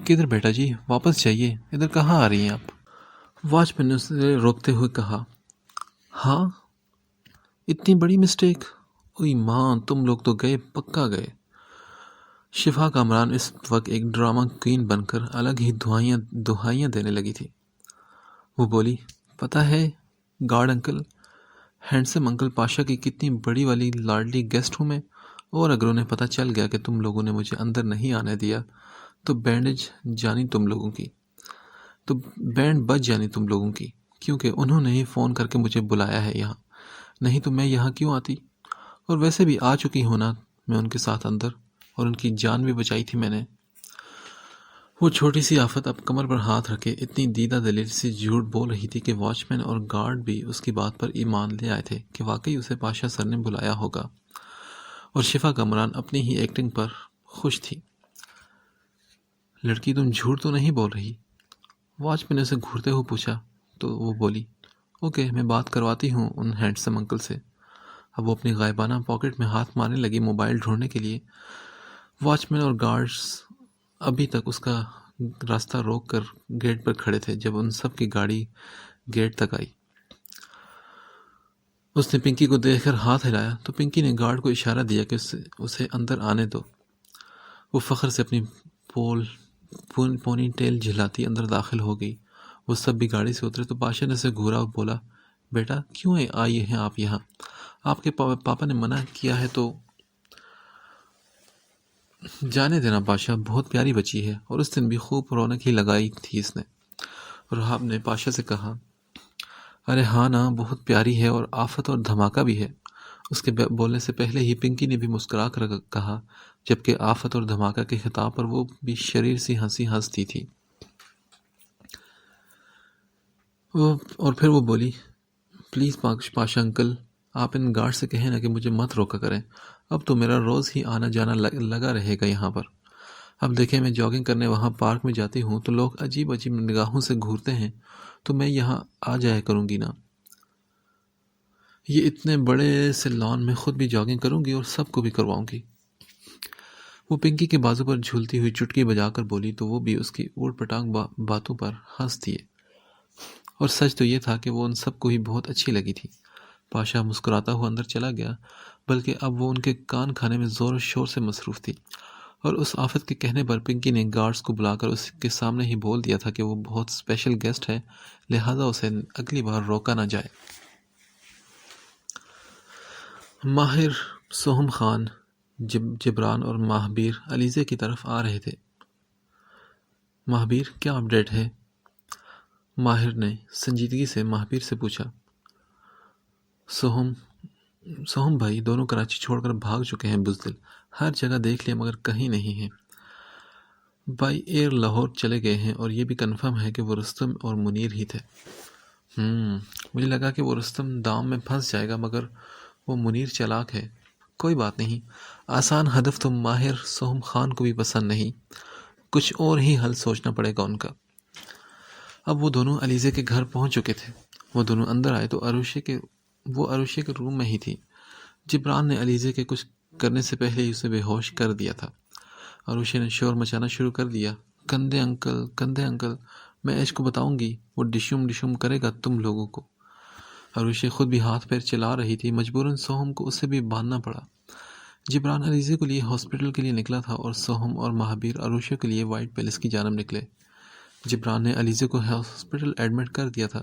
کدھر بیٹا جی، واپس جائیے، ادھر کہاں آ رہی ہیں آپ؟ واچ مین نے اسے روکتے ہوئے کہا۔ ہاں، اتنی بڑی مسٹیک؟ اوئی ماں، تم لوگ تو گئے، پکا گئے۔ شفا کامران اس وقت ایک ڈرامہ کوئین بن کر الگ ہی دہائیاں دینے لگی تھی۔ وہ بولی، پتہ ہے guard uncle, handsome uncle Pasha کی کتنی بڑی والی لاڈلی گیسٹ ہوں میں، اور اگر انہیں پتہ چل گیا کہ تم لوگوں نے مجھے اندر نہیں آنے دیا تو بینڈ بج جانی تم لوگوں کی، کیونکہ انہوں نے ہی فون کر کے مجھے بلایا ہے یہاں، نہیں تو میں یہاں کیوں آتی؟ اور ویسے بھی آ چکی ہونا میں ان کے ساتھ اندر، اور ان کی جان بھی بچائی تھی میں نے۔ وہ چھوٹی سی آفت اب کمر پر ہاتھ رکھے اتنی دیدہ دلیر سے جھوٹ بول رہی تھی کہ واچ مین اور گارڈ بھی اس کی بات پر ایمان لے آئے تھے کہ واقعی اسے پاشا سر نے بلایا ہوگا، اور شفا کامران اپنی ہی ایکٹنگ پر خوش تھی۔ لڑکی، تم جھوٹ تو نہیں بول رہی؟ واچ مین نے اسے گھورتے ہوئے پوچھا تو وہ بولی، اوکے، میں بات کرواتی ہوں ان ہینڈسم انکل سے۔ اب وہ اپنی غائبانہ پاکٹ میں ہاتھ مارنے لگی موبائل ڈھونڈنے کے لیے۔ واچ مین اور گارڈز ابھی تک اس کا راستہ روک کر گیٹ پر کھڑے تھے جب ان سب کی گاڑی گیٹ تک آئی۔ اس نے پنکی کو دیکھ کر ہاتھ ہلایا تو پنکی نے گارڈ کو اشارہ دیا کہ اسے اندر آنے دو۔ وہ فخر سے اپنی پونی ٹیل جھلاتی اندر داخل ہو گئی۔ وہ سب بھی گاڑی سے اترے تو پاشا نے اسے گھورا اور بولا، بیٹا کیوں آئیے ہیں آپ یہاں؟ آپ کے پاپا نے منع کیا ہے تو جانے دینا پاشا، بہت پیاری بچی ہے۔ اور اس دن بھی خوب رونق ہی لگائی تھی اس نے۔ اور آپ نے پاشا سے کہا، ارے ہاں نا، بہت پیاری ہے، اور آفت اور دھماکہ بھی ہے۔ اس کے بولنے سے پہلے ہی پنکی نے بھی مسکرا کر کہا، جبکہ آفت اور دھماکہ کے خطاب پر وہ بھی شریر سی ہنسی ہنستی تھی۔ اور پھر وہ بولی، پلیز پاشا انکل، آپ ان گارڈ سے کہیں نا کہ مجھے مت روکا کریں، اب تو میرا روز ہی آنا جانا لگا رہے گا یہاں پر۔ اب دیکھیں، میں جاگنگ کرنے وہاں پارک میں جاتی ہوں تو لوگ عجیب عجیب نگاہوں سے گھورتے ہیں، تو میں یہاں آ جایا کروں گی نا۔ یہ اتنے بڑے سے لان میں خود بھی جاگنگ کروں گی اور سب کو بھی کرواؤں گی۔ وہ پنکی کے بازو پر جھولتی ہوئی چٹکی بجا کر بولی تو وہ بھی اس کی اوٹ پٹانگ باتوں پر ہنس دیے۔ اور سچ تو یہ تھا کہ وہ ان سب کو ہی بہت اچھی لگی تھی۔ پاشا مسکراتا ہوا اندر چلا گیا، بلکہ اب وہ ان کے کان کھانے میں زور و شور سے مصروف تھی۔ اور اس آفت کے کہنے پر پنکی نے گارڈز کو بلا کر اس کے سامنے ہی بول دیا تھا کہ وہ بہت اسپیشل گیسٹ ہے، لہذا اسے اگلی بار روکا نہ جائے۔ ماہر، سوہم خان، جبران اور ماہبیر علیزے کی طرف آ رہے تھے۔ ماہبیر، کیا اپڈیٹ ہے؟ ماہر نے سنجیدگی سے ماہبیر سے پوچھا۔ سوہم بھائی دونوں کراچی چھوڑ کر بھاگ چکے ہیں بزدل، ہر جگہ دیکھ لیا مگر کہیں نہیں ہیں۔ بائی ایئر لاہور چلے گئے ہیں، اور یہ بھی کنفرم ہے کہ وہ رستم اور منیر ہی تھے۔ مجھے لگا کہ وہ رستم دام میں پھنس جائے گا، مگر وہ منیر چالاک ہے۔ کوئی بات نہیں، آسان ہدف تو ماہر سوہم خان کو بھی پسند نہیں، کچھ اور ہی حل سوچنا پڑے گا ان کا۔ اب وہ دونوں علیزے کے گھر پہنچ چکے تھے۔ وہ دونوں اندر آئے تو وہ عروشے کے روم میں ہی تھی۔ جبران نے علیزے کے کچھ کرنے سے پہلے ہی اسے بے ہوش کر دیا تھا۔ عروشے نے شور مچانا شروع کر دیا، کندھے انکل، میں ایش کو بتاؤں گی، وہ ڈشم کرے گا تم لوگوں کو۔ عروشے خود بھی ہاتھ پیر چلا رہی تھی، مجبوراً سوہم کو اسے بھی باندھنا پڑا۔ جبران علیزے کے لیے ہاسپٹل کے لیے نکلا تھا اور سوہم اور مہابیر عروشے کے لیے وائٹ پیلس کی جانب نکلے۔ جبران نے علیزے کو ہاسپٹل ایڈمٹ کر دیا تھا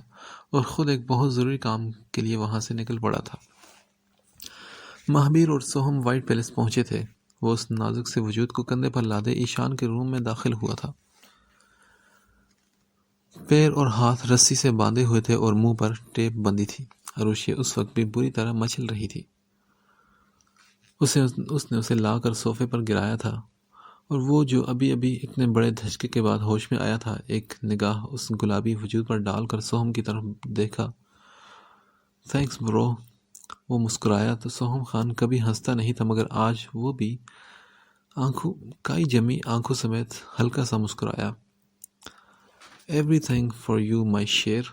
اور خود ایک بہت ضروری کام کے لیے وہاں سے نکل پڑا تھا۔ مہابیر اور سوہم وائٹ پیلس پہنچے تھے۔ وہ اس نازک سے وجود کو کندھے پر لادے ایشان کے روم میں داخل ہوا تھا۔ پیر اور ہاتھ رسی سے باندھے ہوئے تھے اور منہ پر ٹیپ بندھی تھی۔ عروشے اس وقت بھی بری طرح مچل رہی تھی۔ اس نے اسے لا کر صوفے پر گرایا تھا، اور وہ جو ابھی ابھی اتنے بڑے دھچکے کے بعد ہوش میں آیا تھا، ایک نگاہ اس گلابی وجود پر ڈال کر سوہم کی طرف دیکھا۔ تھینکس برو۔ وہ مسکرایا تو سوہم خان کبھی ہنستا نہیں تھا، مگر آج وہ بھی کائی جمی آنکھوں سمیت ہلکا سا مسکرایا۔ ایوری تھنگ فار یو مائی شیر۔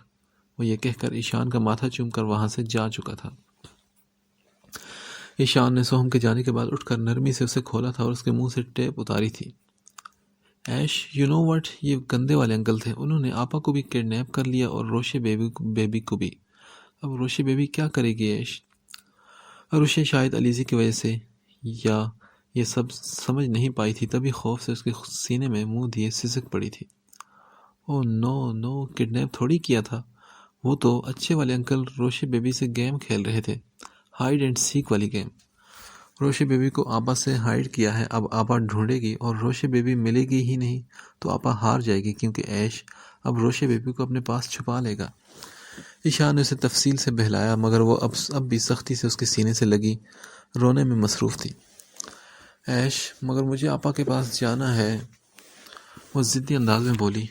وہ یہ کہہ کر ایشان کا ماتھا چوم کر وہاں سے جا چکا تھا۔ ایشان نے سوہم کے جانے کے بعد اٹھ کر نرمی سے اسے کھولا تھا اور اس کے منہ سے ٹیپ اتاری تھی۔ ایش، یو نو وٹ، یہ گندے والے انکل تھے، انہوں نے آپا کو بھی کڈنیپ کر لیا اور روشے بیبی کو بھی۔ اب روشے بیبی کیا کرے گی ایش؟ روشے شاید علیزی کی وجہ سے یا یہ سب سمجھ نہیں پائی تھی، تبھی خوف سے اس کے سینے میں منہ دیے سسک پڑی تھی۔ او نو، کڈنیپ تھوڑی کیا تھا، وہ تو اچھے والے انکل روشے بیبی سے گیم کھیل رہے تھے، ہائیڈ اینڈ سیک والی گیم۔ روشے بیبی کو آپا سے ہائیڈ کیا ہے، اب آپا ڈھونڈے گی اور روشے بیبی ملے گی ہی نہیں تو آپا ہار جائے گی، کیونکہ ایش اب روشے بیبی کو اپنے پاس چھپا لے گا۔ ایشان نے اسے تفصیل سے بہلایا، مگر وہ اب بھی سختی سے اس کے سینے سے لگی رونے میں مصروف تھی۔ ایش، مگر مجھے آپا کے پاس جانا ہے، وہ ضدی انداز میں بولی۔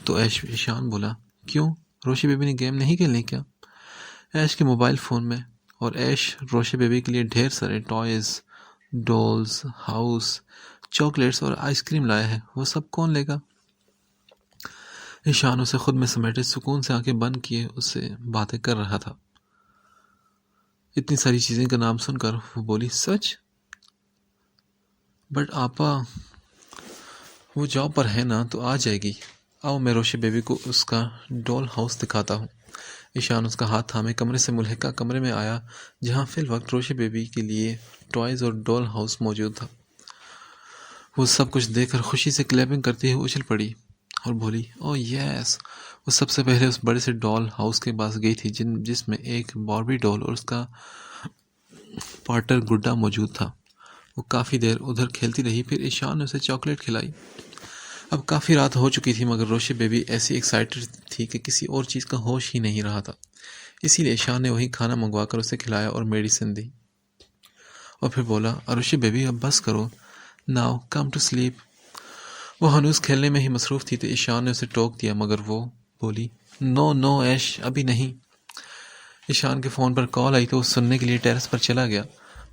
تو ایشان بولا، کیوں، روشے بیبی نے گیم نہیں کھیلنی کیا؟ ایش کے موبائل فون میں، اور ایش روشے بیبی کے لیے ڈھیر سارے ٹوائز، ڈولز، ہاؤس، چاکلیٹس اور آئس کریم لایا ہے، وہ سب کون لے گا؟ ایشان اسے خود میں سمیٹے سکون سے آنکھیں بند کیے اس سے باتیں کر رہا تھا۔ اتنی ساری چیزیں کا نام سن کر وہ بولی، سچ؟ بٹ آپا، وہ جاب پر ہے نا تو آ جائے گی، آؤ میں روشے بیبی کو اس کا ڈول ہاؤس دکھاتا ہوں۔ ایشان اس کا ہاتھ تھامے کمرے سے ملحقہ کمرے میں آیا، جہاں فی الوقت روشے بیبی کے لیے ٹوائز اور ڈول ہاؤس موجود تھا۔ وہ سب کچھ دیکھ کر خوشی سے کلیپنگ کرتی ہوئی اچھل پڑی اور بولی، او یس۔ وہ سب سے پہلے اس بڑے سے ڈول ہاؤس کے پاس گئی تھی جس میں ایک باربی ڈول اور اس کا پارٹر گڈا موجود تھا۔ وہ کافی دیر ادھر کھیلتی رہی، پھر ایشان نے اسے چاکلیٹ کھلائی۔ اب کافی رات ہو چکی تھی، مگر روشے بیبی ایسی ایکسائٹڈ تھی کہ کسی اور چیز کا ہوش ہی نہیں رہا تھا، اسی لیے ایشان نے وہی کھانا منگوا کر اسے کھلایا اور میڈیسن دی، اور پھر بولا، روشے بیبی اب بس کرو، ناؤ کم ٹو سلیپ۔ وہ ہنوز کھیلنے میں ہی مصروف تھی تو ایشان نے اسے ٹوک دیا، مگر وہ بولی، نو ایش، ابھی نہیں۔ ایشان کے فون پر کال آئی تو وہ سننے کے لیے ٹیرس پر چلا گیا۔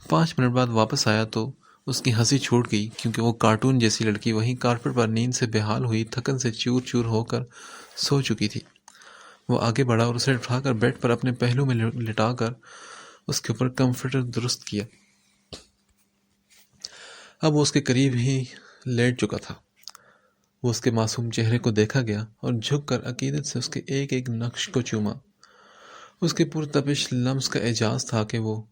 5 منٹ بعد واپس آیا تو اس کی ہنسی چھوٹ گئی، کیونکہ وہ کارٹون جیسی لڑکی وہیں کارپٹ پر نیند سے بحال ہوئی تھکن سے چور چور ہو کر سو چکی تھی۔ وہ آگے بڑھا اور اسے اٹھا کر بیڈ پر اپنے پہلو میں لٹا کر اس کے اوپر کمفرٹر درست کیا۔ اب وہ اس کے قریب ہی لیٹ چکا تھا۔ وہ اس کے معصوم چہرے کو دیکھا گیا اور جھک کر عقیدت سے اس کے ایک ایک نقش کو چوما۔ اس کے پرتپش لمس کا اعجاز تھا کہ وہ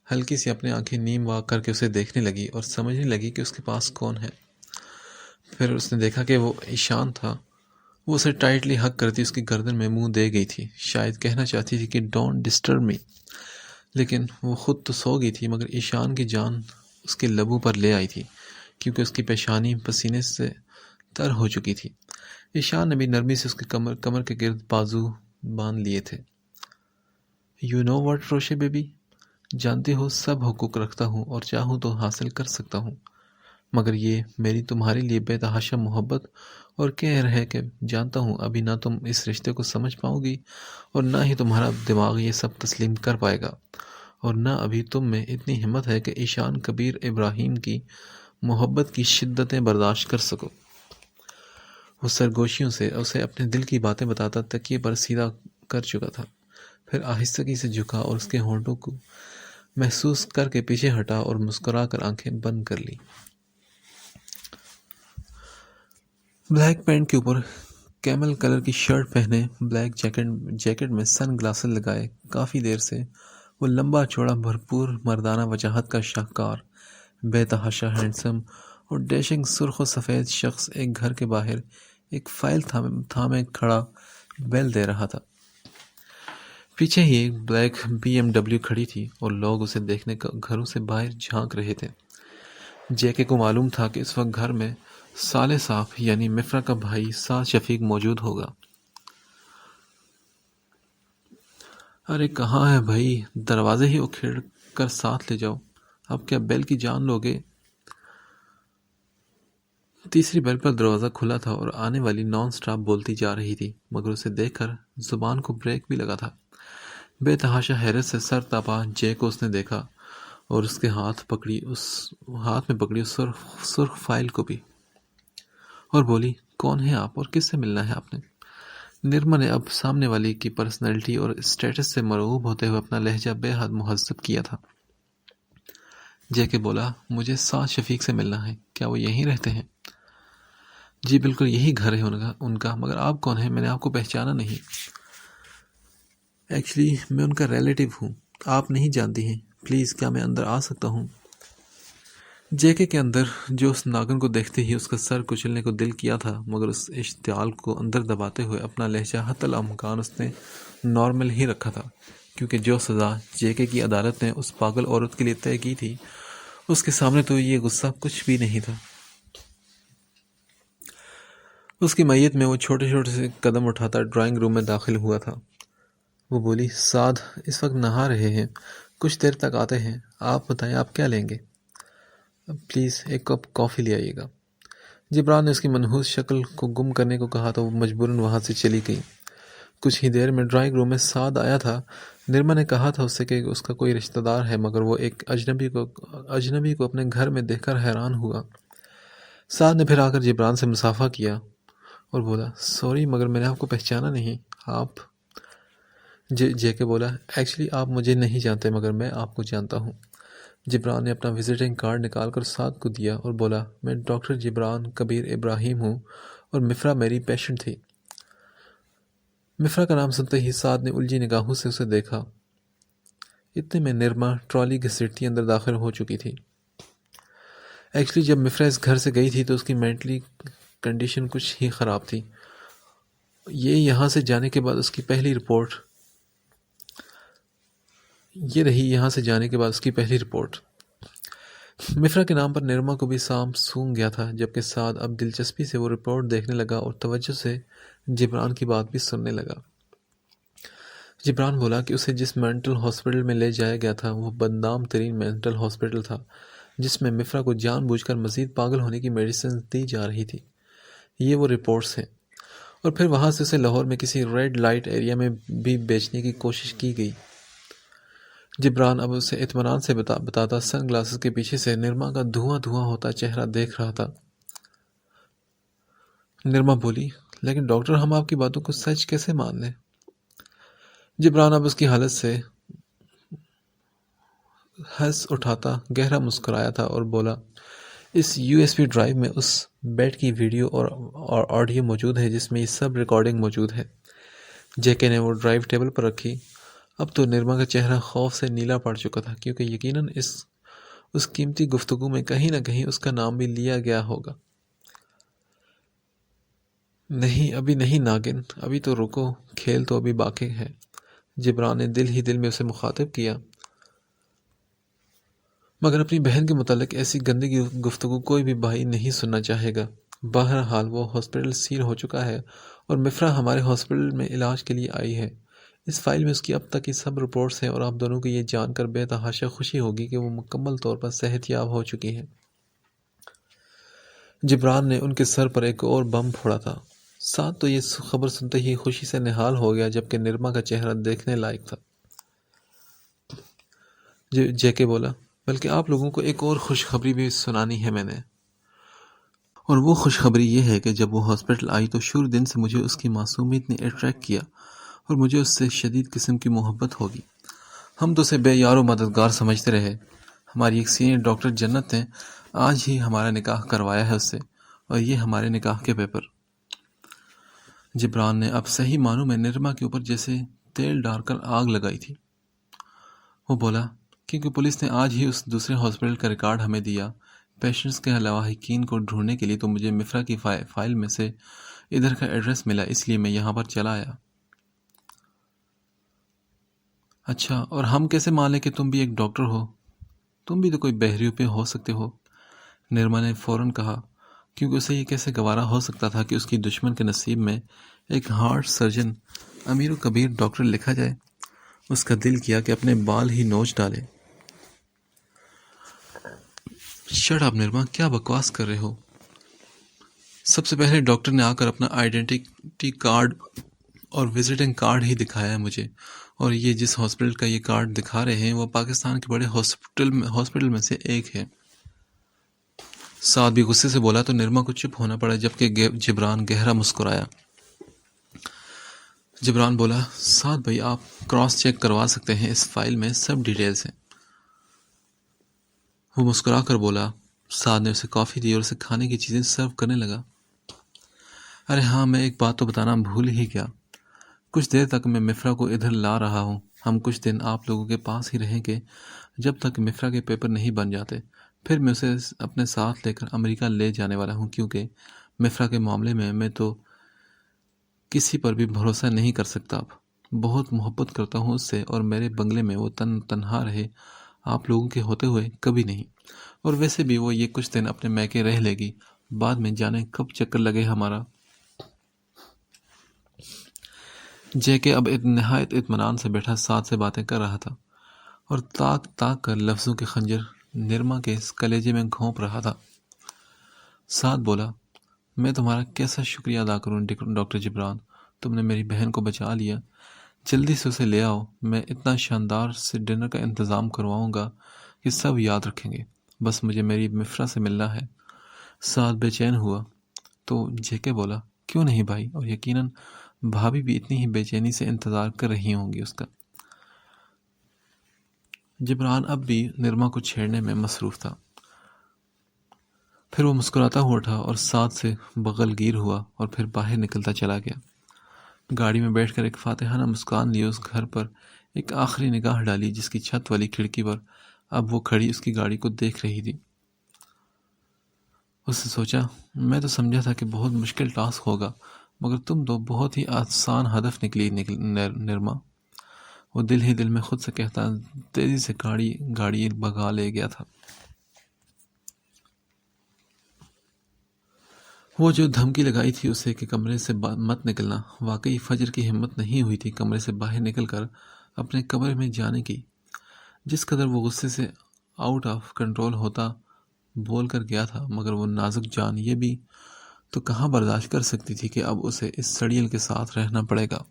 ہلکی سی اپنے آنکھیں نیم واک کر کے اسے دیکھنے لگی اور سمجھنے لگی کہ اس کے پاس کون ہے۔ پھر اس نے دیکھا کہ وہ ایشان تھا۔ وہ اسے ٹائٹلی ہگ کرتی اس کی گردن میں منہ دے گئی تھی، شاید کہنا چاہتی تھی کہ ڈونٹ ڈسٹرب می، لیکن وہ خود تو سو گئی تھی، مگر ایشان کی جان اس کے لبوں پر لے آئی تھی، کیونکہ اس کی پیشانی پسینے سے تر ہو چکی تھی۔ ایشان نے بھی نرمی سے اس کے کمر کے گرد بازو باندھ لیے تھے۔ یو نو واٹ روشے بیبی، جانتی ہو سب حقوق رکھتا ہوں اور چاہوں تو حاصل کر سکتا ہوں، مگر یہ میری تمہارے لیے بے تحاشا محبت اور کہر ہے کہ جانتا ہوں ابھی نہ تم اس رشتے کو سمجھ پاؤ گی اور نہ ہی تمہارا دماغ یہ سب تسلیم کر پائے گا، اور نہ ابھی تم میں اتنی ہمت ہے کہ ایشان کبیر ابراہیم کی محبت کی شدتیں برداشت کر سکو۔ وہ سرگوشیوں سے اسے اپنے دل کی باتیں بتاتا تکیے پر سیدھا کر چکا تھا، پھر آہستگی سے جھکا اور اس کے ہونٹوں کو محسوس کر کے پیچھے ہٹا اور مسکرا کر آنکھیں بند کر لی۔ بلیک پینٹ کے اوپر کیمل کلر کی شرٹ پہنے، بلیک جیکٹ میں سن گلاسز لگائے، کافی دیر سے وہ لمبا چوڑا بھرپور مردانہ وجاہت کا شاہکار، بے تحاشا ہینڈسم اور ڈیشنگ سرخ و سفید شخص ایک گھر کے باہر ایک فائل تھامے کھڑا بیل دے رہا تھا۔ پیچھے ہی ایک بلیک BMW کھڑی تھی اور لوگ اسے دیکھنے کا گھروں سے باہر جھانک رہے تھے۔ جیکے کو معلوم تھا کہ اس وقت گھر میں سالے صاف یعنی مفرا کا بھائی سعد شفیق موجود ہوگا۔ ارے کہاں ہے بھائی، دروازے ہی اکھیڑ کر ساتھ لے جاؤ، اب کیا بیل کی جان لوگے؟ تیسری بیل پر دروازہ کھلا تھا اور آنے والی نان سٹاپ بولتی جا رہی تھی، مگر اسے دیکھ کر زبان کو بریک بھی لگا تھا۔ بے تحاشا حیرت سے سر تاپا جے کو اس نے دیکھا اور اس کے ہاتھ میں پکڑی اس سرخ فائل کو بھی، اور بولی، کون ہے آپ اور کس سے ملنا ہے آپ نے؟ نرما نے اب سامنے والی کی پرسنالٹی اور اسٹیٹس سے مرعوب ہوتے ہوئے اپنا لہجہ بے حد مہذب کیا تھا۔ جے کے بولا، مجھے سعد شفیق سے ملنا ہے، کیا وہ یہیں رہتے ہیں؟ جی بالکل، یہی گھر ہے ان کا، مگر آپ کون ہیں؟ میں نے آپ کو پہچانا نہیں۔ ایکچولی میں ان کا ریلیٹیو ہوں، آپ نہیں جانتی ہیں، پلیز کیا میں اندر آ سکتا ہوں؟ جے کے اندر جو اس ناگن کو دیکھتے ہی اس کا سر کچلنے کو دل کیا تھا، مگر اس اشتعال کو اندر دباتے ہوئے اپنا لہجہ حتی الامکان اس نے نارمل ہی رکھا تھا، کیونکہ جو سزا جے کے کی عدالت نے اس پاگل عورت کے لیے طے کی تھی، اس کے سامنے تو یہ غصہ کچھ بھی نہیں تھا۔ اس کی میت میں وہ چھوٹے چھوٹے سے قدم اٹھاتا ڈرائنگ روم میں داخل ہوا تھا۔ وہ بولی، سعد اس وقت نہا رہے ہیں، کچھ دیر تک آتے ہیں، آپ بتائیں آپ کیا لیں گے؟ پلیز ایک کپ کافی لے آئیے گا۔ جبران نے اس کی منحوس شکل کو گم کرنے کو کہا تو وہ مجبوراً وہاں سے چلی گئی۔ کچھ ہی دیر میں ڈرائنگ روم میں سعد آیا تھا۔ نرما نے کہا تھا اس سے کہ اس کا کوئی رشتہ دار ہے، مگر وہ ایک اجنبی کو اپنے گھر میں دیکھ کر حیران ہوا۔ سعد نے پھر آ کر جبران سے مصافحہ کیا اور بولا، سوری مگر میں نے آپ کو پہچانا نہیں، آپ؟ جے کے بولا، ایکچولی آپ مجھے نہیں جانتے مگر میں آپ کو جانتا ہوں۔ جبران نے اپنا وزٹنگ کارڈ نکال کر سعد کو دیا اور بولا، میں ڈاکٹر جبران کبیر ابراہیم ہوں اور مفرا میری پیشنٹ تھی۔ مفرا کا نام سنتے ہی سعد نے الجھی نگاہوں سے اسے دیکھا۔ اتنے میں نرما ٹرالی گھسیٹتی اندر داخل ہو چکی تھی۔ ایکچولی جب مفرا اس گھر سے گئی تھی تو اس کی مینٹلی کنڈیشن کچھ ہی خراب تھی۔ یہ یہاں سے جانے کے بعد اس کی پہلی رپورٹ مفرا کے نام پر نرما کو بھی سام سونگ گیا تھا، جبکہ سعد اب دلچسپی سے وہ رپورٹ دیکھنے لگا اور توجہ سے جبران کی بات بھی سننے لگا۔ جبران بولا کہ اسے جس مینٹل ہاسپٹل میں لے جایا گیا تھا وہ بدنام ترین مینٹل ہاسپٹل تھا، جس میں مفرا کو جان بوجھ کر مزید پاگل ہونے کی میڈیسن دی جا رہی تھی۔ یہ وہ رپورٹس ہیں، اور پھر وہاں سے اسے لاہور میں کسی ریڈ لائٹ ایریا میں بھی بیچنے کی کوشش کی گئی۔ جبران اب اسے اطمینان سے بتاتا سن گلاسز کے پیچھے سے نرما کا دھواں ہوتا چہرہ دیکھ رہا تھا۔ نرما بولی، لیکن ڈاکٹر ہم آپ کی باتوں کو سچ کیسے مان لیں؟ جبران اب اس کی حالت سے ہنس اٹھاتا گہرا مسکرایا تھا اور بولا، اس USB ڈرائیو میں اس بیٹ کی ویڈیو اور آڈیو موجود ہے جس میں یہ سب ریکارڈنگ موجود ہے۔ جے کے نے وہ ڈرائیو ٹیبل پر رکھی۔ اب تو نرما کا چہرہ خوف سے نیلا پڑ چکا تھا، کیونکہ یقیناً اس قیمتی گفتگو میں کہیں نہ کہیں اس کا نام بھی لیا گیا ہوگا۔ نہیں ابھی نہیں ناگن، ابھی تو رکو، کھیل تو ابھی باقی ہے۔ جبران نے دل ہی دل میں اسے مخاطب کیا، مگر اپنی بہن کے متعلق ایسی گندی گفتگو کوئی بھی بھائی نہیں سننا چاہے گا۔ بہرحال وہ ہاسپٹل سیل ہو چکا ہے اور مفرا ہمارے ہاسپٹل میں علاج کے لیے آئی ہے۔ اس فائل میں اس کی اب تک کی سب رپورٹس ہیں اور آپ دونوں کو یہ جان کر بے تحاشا خوشی ہوگی کہ وہ مکمل طور پر صحت یاب ہو چکی ہے۔ جبران نے ان کے سر پر ایک اور بم پھوڑا تھا۔ سعد تو یہ خبر سنتے ہی خوشی سے نہال ہو گیا، جبکہ نرما کا چہرہ دیکھنے لائق تھا۔ جے کے بولا، بلکہ آپ لوگوں کو ایک اور خوشخبری بھی سنانی ہے میں نے، اور وہ خوشخبری یہ ہے کہ جب وہ ہاسپٹل آئی تو شروع دن سے مجھے اس کی معصومیت نے اٹریکٹ کیا اور مجھے اس سے شدید قسم کی محبت ہوگی۔ ہم تو اسے بے یار و مددگار سمجھتے رہے۔ ہماری ایک سینئر ڈاکٹر جنت نے آج ہی ہمارا نکاح کروایا ہے اس سے، اور یہ ہمارے نکاح کے پیپر۔ جبران نے اب صحیح معنوں میں نرما کے اوپر جیسے تیل ڈال کر آگ لگائی تھی۔ وہ بولا، کیونکہ پولیس نے آج ہی اس دوسرے ہاسپٹل کا ریکارڈ ہمیں دیا پیشنٹس کے لواحقین کو ڈھونڈنے کے لیے، تو مجھے مفرا کی فائل میں سے ادھر کا ایڈریس ملا، اس لیے میں یہاں پر چلا آیا۔ اچھا، اور ہم کیسے مان لیں کہ تم بھی ایک ڈاکٹر ہو؟ تم بھی تو کوئی بہریوں پہ ہو سکتے ہو، نرما نے فوراً کہا، کیونکہ اسے یہ کیسے گوارا ہو سکتا تھا کہ اس کی دشمن کے نصیب میں ایک ہارٹ سرجن امیر و کبیر ڈاکٹر لکھا جائے۔ اس کا دل کیا کہ اپنے بال ہی نوچ ڈالے۔ شٹ اپ نرما، کیا بکواس کر رہے ہو؟ سب سے پہلے ڈاکٹر نے آ کر اپنا آئیڈینٹی کارڈ اور وزٹنگ کارڈ ہی دکھایا ہے مجھے، اور یہ جس ہاسپٹل کا یہ کارڈ دکھا رہے ہیں وہ پاکستان کے بڑے ہاسپٹل میں سے ایک ہے۔ سعد بھی غصے سے بولا تو نرما کو چپ ہونا پڑا، جبکہ جبران گہرا مسکرایا۔ جبران بولا، سعد بھائی آپ کراس چیک کروا سکتے ہیں، اس فائل میں سب ڈیٹیلز ہیں۔ وہ مسکرا کر بولا۔ سعد نے اسے کافی دی اور اسے کھانے کی چیزیں سرو کرنے لگا۔ ارے ہاں، میں ایک بات تو بتانا بھول ہی گیا، کچھ دیر تک میں مفرا کو ادھر لا رہا ہوں، ہم کچھ دن آپ لوگوں کے پاس ہی رہیں گے جب تک مفرا کے پیپر نہیں بن جاتے، پھر میں اسے اپنے ساتھ لے کر امریکہ لے جانے والا ہوں، کیونکہ مفرا کے معاملے میں تو کسی پر بھی بھروسہ نہیں کر سکتا اب۔ بہت محبت کرتا ہوں اس سے، اور میرے بنگلے میں وہ تنہا رہے آپ لوگوں کے ہوتے ہوئے کبھی نہیں، اور ویسے بھی وہ یہ کچھ دن اپنے میکے رہ لے گی، بعد میں جانے کب چکر لگے ہمارا۔ جے کے اب نہایت اطمینان سے بیٹھا سعد سے باتیں کر رہا تھا، اور تاک تاک کر لفظوں کے خنجر نرما کے کلیجے میں گھونپ رہا تھا۔ سعد بولا، میں تمہارا کیسا شکریہ ادا کروں ڈاکٹر جبران، تم نے میری بہن کو بچا لیا، جلدی سے اسے لے آؤ، میں اتنا شاندار سے ڈنر کا انتظام کرواؤں گا کہ سب یاد رکھیں گے، بس مجھے میری مفرا سے ملنا ہے۔ سعد بے چین ہوا تو جے کے بولا، کیوں نہیں بھائی، اور یقیناً بھابھی بھی اتنی ہی بے چینی سے انتظار کر رہی ہوں گی اس کا۔ جبران اب بھی نرما کو چھیڑنے میں مصروف تھا۔ پھر وہ مسکراتا ہوا اٹھا اور سعد سے بغل گیر ہوا اور پھر باہر نکلتا چلا گیا۔ گاڑی میں بیٹھ کر ایک فاتحانہ مسکان لیے اس گھر پر ایک آخری نگاہ ڈالی جس کی چھت والی کھڑکی پر اب وہ کھڑی اس کی گاڑی کو دیکھ رہی تھی۔ اس نے سوچا، میں تو سمجھا تھا کہ بہت مشکل ٹاسک ہوگا، مگر تم تو بہت ہی آسان ہدف نکلی نرما۔ وہ دل ہی دل میں خود سے کہتا تیزی سے گاڑی بھگا لے گیا تھا۔ وہ جو دھمکی لگائی تھی اسے کہ کمرے سے مت نکلنا، واقعی فجر کی ہمت نہیں ہوئی تھی کمرے سے باہر نکل کر اپنے کمرے میں جانے کی۔ جس قدر وہ غصے سے آؤٹ آف کنٹرول ہوتا بول کر گیا تھا، مگر وہ نازک جان یہ بھی تو کہاں برداشت کر سکتی تھی کہ اب اسے اس سڑیل کے ساتھ رہنا پڑے گا۔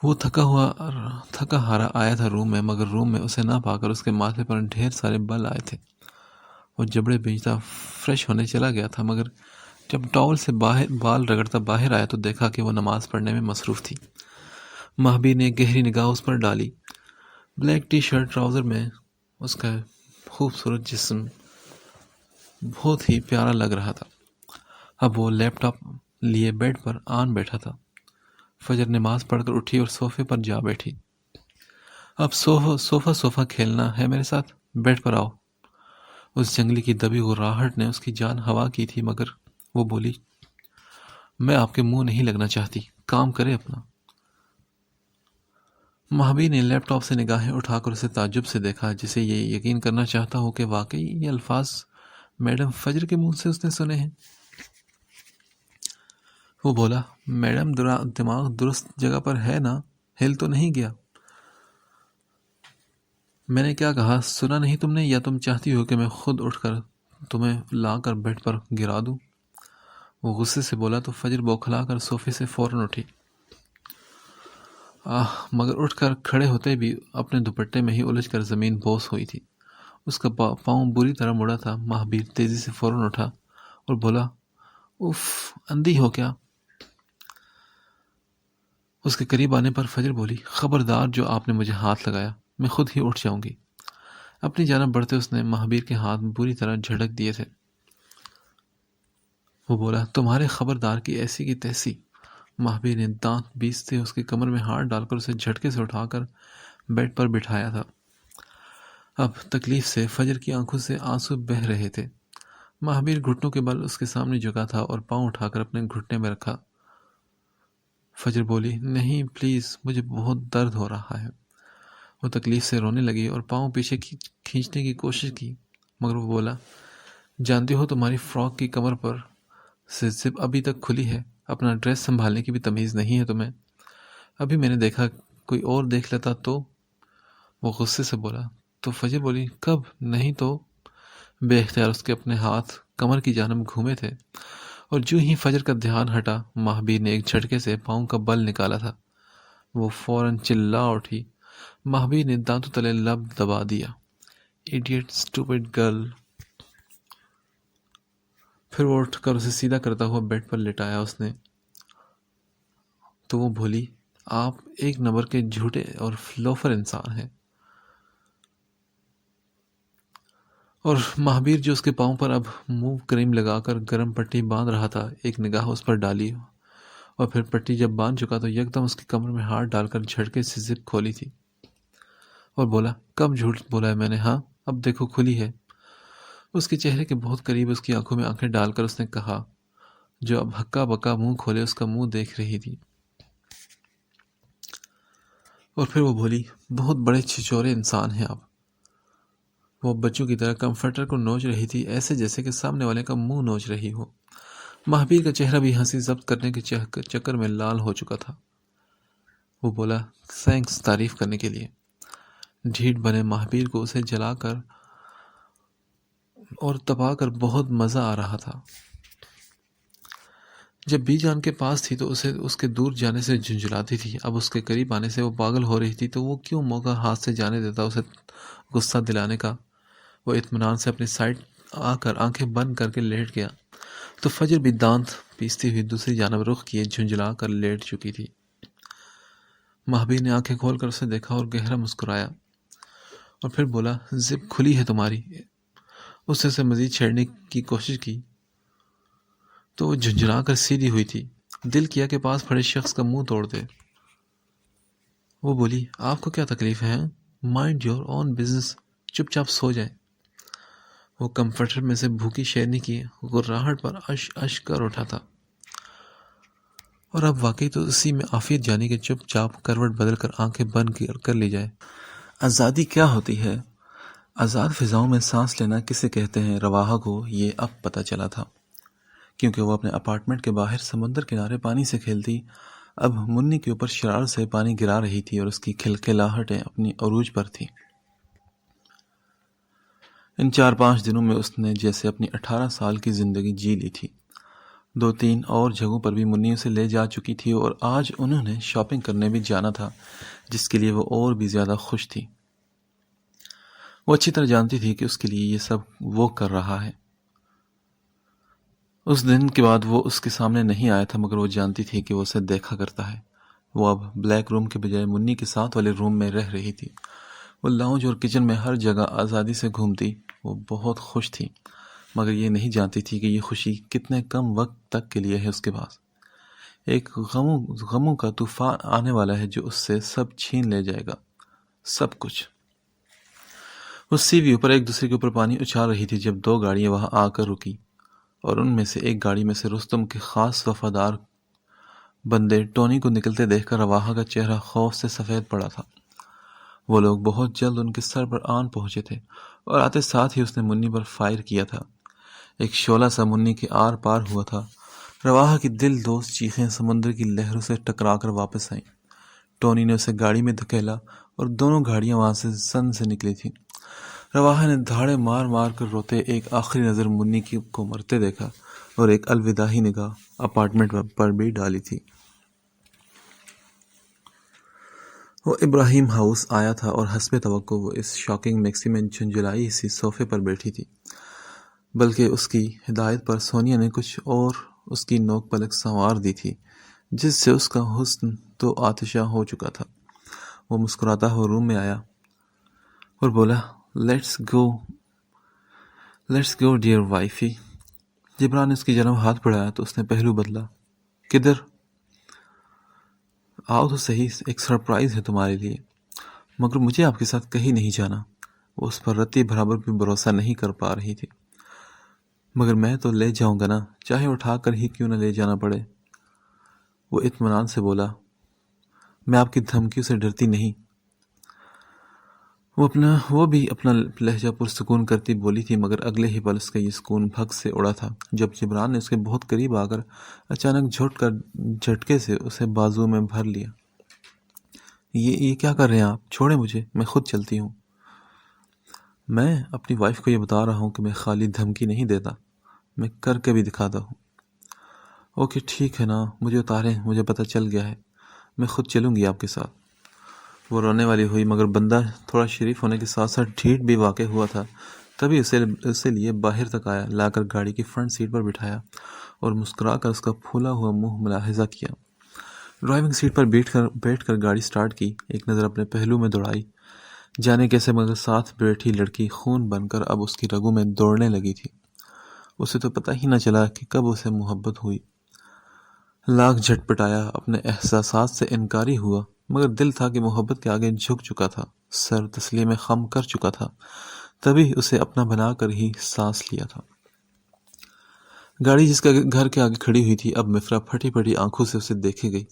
وہ تھکا ہارا آیا تھا روم میں، مگر روم میں اسے نہ پا کر اس کے ماتھے پر ڈھیر سارے بل آئے تھے۔ وہ جبڑے بھیجتا فریش ہونے چلا گیا تھا، مگر جب ٹاول سے بال رگڑتا باہر آیا تو دیکھا کہ وہ نماز پڑھنے میں مصروف تھی۔ مہبیر نے گہری نگاہ اس پر ڈالی۔ بلیک ٹی شرٹ ٹراؤزر میں اس کا خوبصورت جسم بہت ہی پیارا لگ رہا تھا۔ اب وہ لیپ ٹاپ لیے بیڈ پر آن بیٹھا تھا۔ فجر نماز پڑھ کر اٹھی اور صوفے پر جا بیٹھی۔ اب صوفہ کھیلنا ہے میرے ساتھ، بیڈ پر آؤ۔ اس جنگلی کی دبی غراہٹ نے اس کی جان ہوا کی تھی، مگر وہ بولی، میں آپ کے منہ نہیں لگنا چاہتی، کام کرے اپنا۔ مہابی نے لیپ ٹاپ سے نگاہیں اٹھا کر اسے تعجب سے دیکھا، جسے یہ یقین کرنا چاہتا ہو کہ واقعی یہ الفاظ میڈم فجر کے منہ سے اس نے سنے ہیں۔ وہ بولا، میڈم دماغ درست جگہ پر ہے نا، ہل تو نہیں گیا؟ میں نے کیا کہا سنا نہیں تم نے، یا تم چاہتی ہو کہ میں خود اٹھ کر تمہیں لا کر بیڈ پر گرا دوں؟ وہ غصے سے بولا تو فجر بوکھلا کر صوفے سے فوراً اٹھی۔ مگر اٹھ کر کھڑے ہوتے بھی اپنے دوپٹے میں ہی الجھ کر زمین بوس ہوئی تھی۔ اس کا پاؤں بری طرح مڑا تھا۔ مہابیر تیزی سے فوراً اٹھا اور بولا، اف، اندھی ہو کیا؟ اس کے قریب آنے پر فجر بولی، خبردار جو آپ نے مجھے ہاتھ لگایا، میں خود ہی اٹھ جاؤں گی۔ اپنی جانب بڑھتے اس نے مہابیر کے ہاتھ بری طرح جھڑک دیے تھے۔ وہ بولا، تمہارے خبردار کی ایسی کی تیسی۔ مہابیر نے دانت بیستے اس کے کمر میں ہاتھ ڈال کر اسے جھٹکے سے اٹھا کر بیڈ پر بٹھایا تھا۔ اب تکلیف سے فجر کی آنکھوں سے آنسو بہہ رہے تھے۔ مہابیر گھٹنوں کے بل اس کے سامنے جھکا تھا اور پاؤں اٹھا کر اپنے گھٹنے میں رکھا۔ فجر بولی، نہیں پلیز، مجھے بہت درد ہو رہا ہے۔ وہ تکلیف سے رونے لگی اور پاؤں پیچھے کھینچنے کی کوشش کی، مگر وہ بولا، جانتی ہو تمہاری فراک کی کمر پر سے زپ ابھی تک کھلی ہے، اپنا ڈریس سنبھالنے کی بھی تمیز نہیں ہے تمہیں۔ ابھی میں نے دیکھا، کوئی اور دیکھ لیتا تو۔ وہ غصے سے بولا، تو فجر بولی کب نہیں تو بے اختیار اس کے اپنے ہاتھ کمر کی جانب گھومے تھے اور جو ہی فجر کا دھیان ہٹا مہابیر نے ایک جھٹکے سے پاؤں کا بل نکالا تھا۔ وہ فوراً چلا اٹھی۔ مہابیر نے دانتوں تلے لب دبا دیا۔ Idiot stupid girl. پھر وہ اٹھ کر اسے سیدھا کرتا ہوا بیڈ پر لٹایا اس نے۔ تو وہ بولی آپ ایک نمبر کے جھوٹے اور لوفر انسان ہیں۔ اور مہابیر جو اس کے پاؤں پر اب منہ کریم لگا کر گرم پٹی باندھ رہا تھا ایک نگاہ اس پر ڈالی اور پھر پٹی جب باندھ چکا تو یکدم اس کی کمر میں ہاتھ ڈال کر جھٹکے سے زپ کھولی تھی اور بولا کب جھوٹ بولا ہے میں نے؟ ہاں اب دیکھو کھلی ہے۔ اس کے چہرے کے بہت قریب اس کی آنکھوں میں آنکھیں ڈال کر اس نے کہا، جو اب ہکا بکا منہ کھولے اس کا منہ دیکھ رہی تھی۔ اور پھر وہ بولی بہت بڑے چھچورے انسان ہیں آپ۔ وہ بچوں کی طرح کمفرٹر کو نوچ رہی تھی ایسے جیسے کہ سامنے والے کا منہ نوچ رہی ہو۔ مہابیر کا چہرہ بھی ہنسی ضبط کرنے کے چکر میں لال ہو چکا تھا۔ وہ بولا تھینکس تعریف کرنے کے لیے۔ ڈھیٹ بنے مہابیر کو اسے جلا کر اور تپا کر بہت مزہ آ رہا تھا۔ جب بی جان کے پاس تھی تو اسے اس کے دور جانے سے جھنجھلاتی تھی، اب اس کے قریب آنے سے وہ پاگل ہو رہی تھی تو وہ کیوں موقع ہاتھ سے جانے دیتا اسے غصہ دلانے کا۔ وہ اطمینان سے اپنی سائڈ آ کر آنکھیں بند کر کے لیٹ گیا تو فجر بھی دانت پیستی ہوئی دوسری جانب رخ کیے جھنجھلا کر لیٹ چکی تھی۔ مہابیر نے آنکھیں کھول کر اسے دیکھا اور گہرا مسکرایا اور پھر بولا زپ کھلی ہے تمہاری۔ اس نے اسے مزید چھیڑنے کی کوشش کی تو وہ جھنجھلا کر سیدھی ہوئی تھی۔ دل کیا کہ پاس کھڑے شخص کا منہ توڑ دے۔ وہ بولی آپ کو کیا تکلیف ہے؟ مائنڈ یور اون بزنس، چپ چاپ سو جائیں۔ وہ کمفرٹر میں سے بھوکی شیرنی کی غراہٹ پر اش اش کر اٹھا تھا اور اب واقعی تو اسی میں عافیت جانی کہ چپ چاپ کروٹ بدل کر آنکھیں بند کر لی جائے۔ آزادی کیا ہوتی ہے؟ آزاد فضاؤں میں سانس لینا کسے کہتے ہیں رواحہ کو یہ اب پتہ چلا تھا، کیونکہ وہ اپنے اپارٹمنٹ کے باہر سمندر کنارے پانی سے کھیلتی اب منی کے اوپر شرار سے پانی گرا رہی تھی اور اس کی کھلکھلاہٹیں اپنی عروج پر تھیں۔ ان 4-5 دنوں میں اس نے جیسے اپنی 18 سال کی زندگی جی لی تھی۔ 2-3 اور جگہوں پر بھی منی اسے لے جا چکی تھی اور آج انہوں نے شاپنگ کرنے بھی جانا تھا جس کے لیے وہ اور بھی زیادہ خوش تھی۔ وہ اچھی طرح جانتی تھی کہ اس کے لیے یہ سب وہ کر رہا ہے۔ اس دن کے بعد وہ اس کے سامنے نہیں آیا تھا مگر وہ جانتی تھی کہ وہ اسے دیکھا کرتا ہے۔ وہ اب بلیک روم کے بجائے منی کے ساتھ والے روم میں رہ رہی تھی۔ وہ لاؤنج اور کچن میں ہر جگہ آزادی سے گھومتی۔ وہ بہت خوش تھی مگر یہ نہیں جانتی تھی کہ یہ خوشی کتنے کم وقت تک کے لیے ہے۔ اس کے پاس ایک غموں کا طوفان آنے والا ہے جو اس سے سب چھین لے جائے گا، سب کچھ۔ وہ سی وی اوپر ایک دوسرے کے اوپر پانی اچھال رہی تھی جب 2 گاڑیاں وہاں آ کر رکی اور ان میں سے ایک گاڑی میں سے رستم کے خاص وفادار بندے ٹونی کو نکلتے دیکھ کر رواحہ کا چہرہ خوف سے سفید پڑا تھا۔ وہ لوگ بہت جلد ان کے سر پر آن پہنچے تھے اور آتے ساتھ ہی اس نے منی پر فائر کیا تھا۔ ایک شعلہ سا منی کے آر پار ہوا تھا۔ رواحہ کی دل دوز چیخیں سمندر کی لہروں سے ٹکرا کر واپس آئیں۔ ٹونی نے اسے گاڑی میں دھکیلا اور دونوں گاڑیاں وہاں سے سن سے نکلی تھیں۔ رواحہ نے دھاڑے مار مار کر روتے ایک آخری نظر منی کو مرتے دیکھا اور ایک الوداعی نگاہ اپارٹمنٹ پر بھی ڈالی تھی۔ وہ ابراہیم ہاؤس آیا تھا اور حسب توقع وہ اس شاکنگ میکسی میں جھنجھلائی سی صوفے پر بیٹھی تھی، بلکہ اس کی ہدایت پر سونیا نے کچھ اور اس کی نوک پلک سنوار دی تھی جس سے اس کا حسن تو آتشہ ہو چکا تھا۔ وہ مسکراتا ہوا روم میں آیا اور بولا لیٹس گو ڈیئر وائفی۔ جبران نے اس کی جانب ہاتھ بڑھایا تو اس نے پہلو بدلا۔ کدھر؟ آؤ تو صحیح، ایک سرپرائز ہے تمہارے لیے، مگر مجھے آپ کے ساتھ کہیں نہیں جانا۔ وہ اس پر رتی برابر بھی بھروسہ نہیں کر پا رہی تھی۔ مگر میں تو لے جاؤں گا نا، چاہے اٹھا کر ہی کیوں نہ لے جانا پڑے۔ وہ اطمینان سے بولا میں آپ کی دھمکیوں سے ڈرتی نہیں۔ وہ بھی اپنا لہجہ پرسکون کرتی بولی تھی مگر اگلے ہی پل اس کا یہ سکون بھگ سے اڑا تھا جب جبران نے اس کے بہت قریب آ کر اچانک جھٹکے سے اسے بازو میں بھر لیا۔ یہ کیا کر رہے ہیں آپ؟ چھوڑیں مجھے، میں خود چلتی ہوں۔ میں اپنی وائف کو یہ بتا رہا ہوں کہ میں خالی دھمکی نہیں دیتا، میں کر کے بھی دکھاتا ہوں۔ اوکے ٹھیک ہے نا، مجھے اتاریں، مجھے پتہ چل گیا ہے، میں خود چلوں گی آپ کے ساتھ۔ وہ رونے والی ہوئی، مگر بندہ تھوڑا شریف ہونے کے ساتھ ساتھ ڈھیٹ بھی واقع ہوا تھا۔ تبھی اسے لیے باہر تک آیا، لا کر گاڑی کی فرنٹ سیٹ پر بٹھایا اور مسکرا کر اس کا پھولا ہوا منہ ملاحظہ کیا۔ ڈرائیونگ سیٹ پر بیٹھ کر گاڑی سٹارٹ کی، ایک نظر اپنے پہلو میں دوڑائی، جانے کیسے مگر ساتھ بیٹھی لڑکی خون بن کر اب اس کی رگوں میں دوڑنے لگی تھی۔ اسے تو پتہ ہی نہ چلا کہ کب اسے محبت ہوئی۔ لاکھ جھٹپٹایا، اپنے احساسات سے انکاری ہوا، مگر دل تھا کہ محبت کے آگے جھک چکا تھا، سر تسلیم خم کر چکا تھا، تبھی اسے اپنا بنا کر ہی سانس لیا تھا۔ گاڑی جس کا گھر کے آگے کھڑی ہوئی تھی، اب مفرا پھٹی پھٹی آنکھوں سے اسے دیکھے گئی۔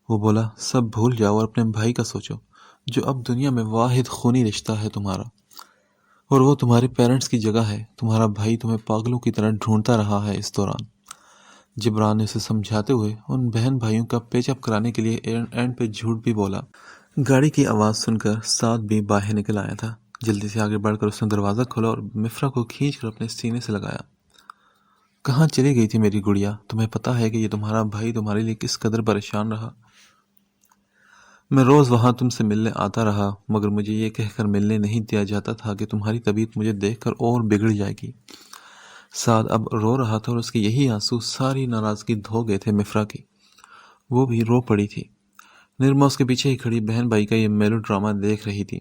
وہ بولا، سب بھول جاؤ اور اپنے بھائی کا سوچو، جو اب دنیا میں واحد خونی رشتہ ہے تمہارا، اور وہ تمہارے پیرنٹس کی جگہ ہے۔ تمہارا بھائی تمہیں پاگلوں کی طرح ڈھونڈتا رہا ہے اس دوران۔ جبران نے اسے سمجھاتے ہوئے ان بہن بھائیوں کا پیچ اپ کرانے کے لیے اینڈ پہ جھوٹ بھی بولا۔ گاڑی کی آواز سن کر سعد بھی باہر نکل آیا تھا۔ جلدی سے آگے بڑھ کر اس نے دروازہ کھولا اور مفرا کو کھینچ کر اپنے سینے سے لگایا۔ کہاں چلی گئی تھی میری گڑیا؟ تمہیں پتہ ہے کہ یہ تمہارا بھائی تمہارے لیے کس قدر پریشان رہا؟ میں روز وہاں تم سے ملنے آتا رہا، مگر مجھے یہ کہہ کر ملنے نہیں دیا جاتا تھا کہ تمہاری طبیعت مجھے دیکھ کر اور بگڑ جائے گی۔ سعد اب رو رہا تھا اور اس کے یہی آنسو ساری ناراضگی دھو گئے تھے مفرا کی۔ وہ بھی رو پڑی تھی۔ نرما اس کے پیچھے ہی کھڑی بہن بھائی کا یہ میلو ڈرامہ دیکھ رہی تھی۔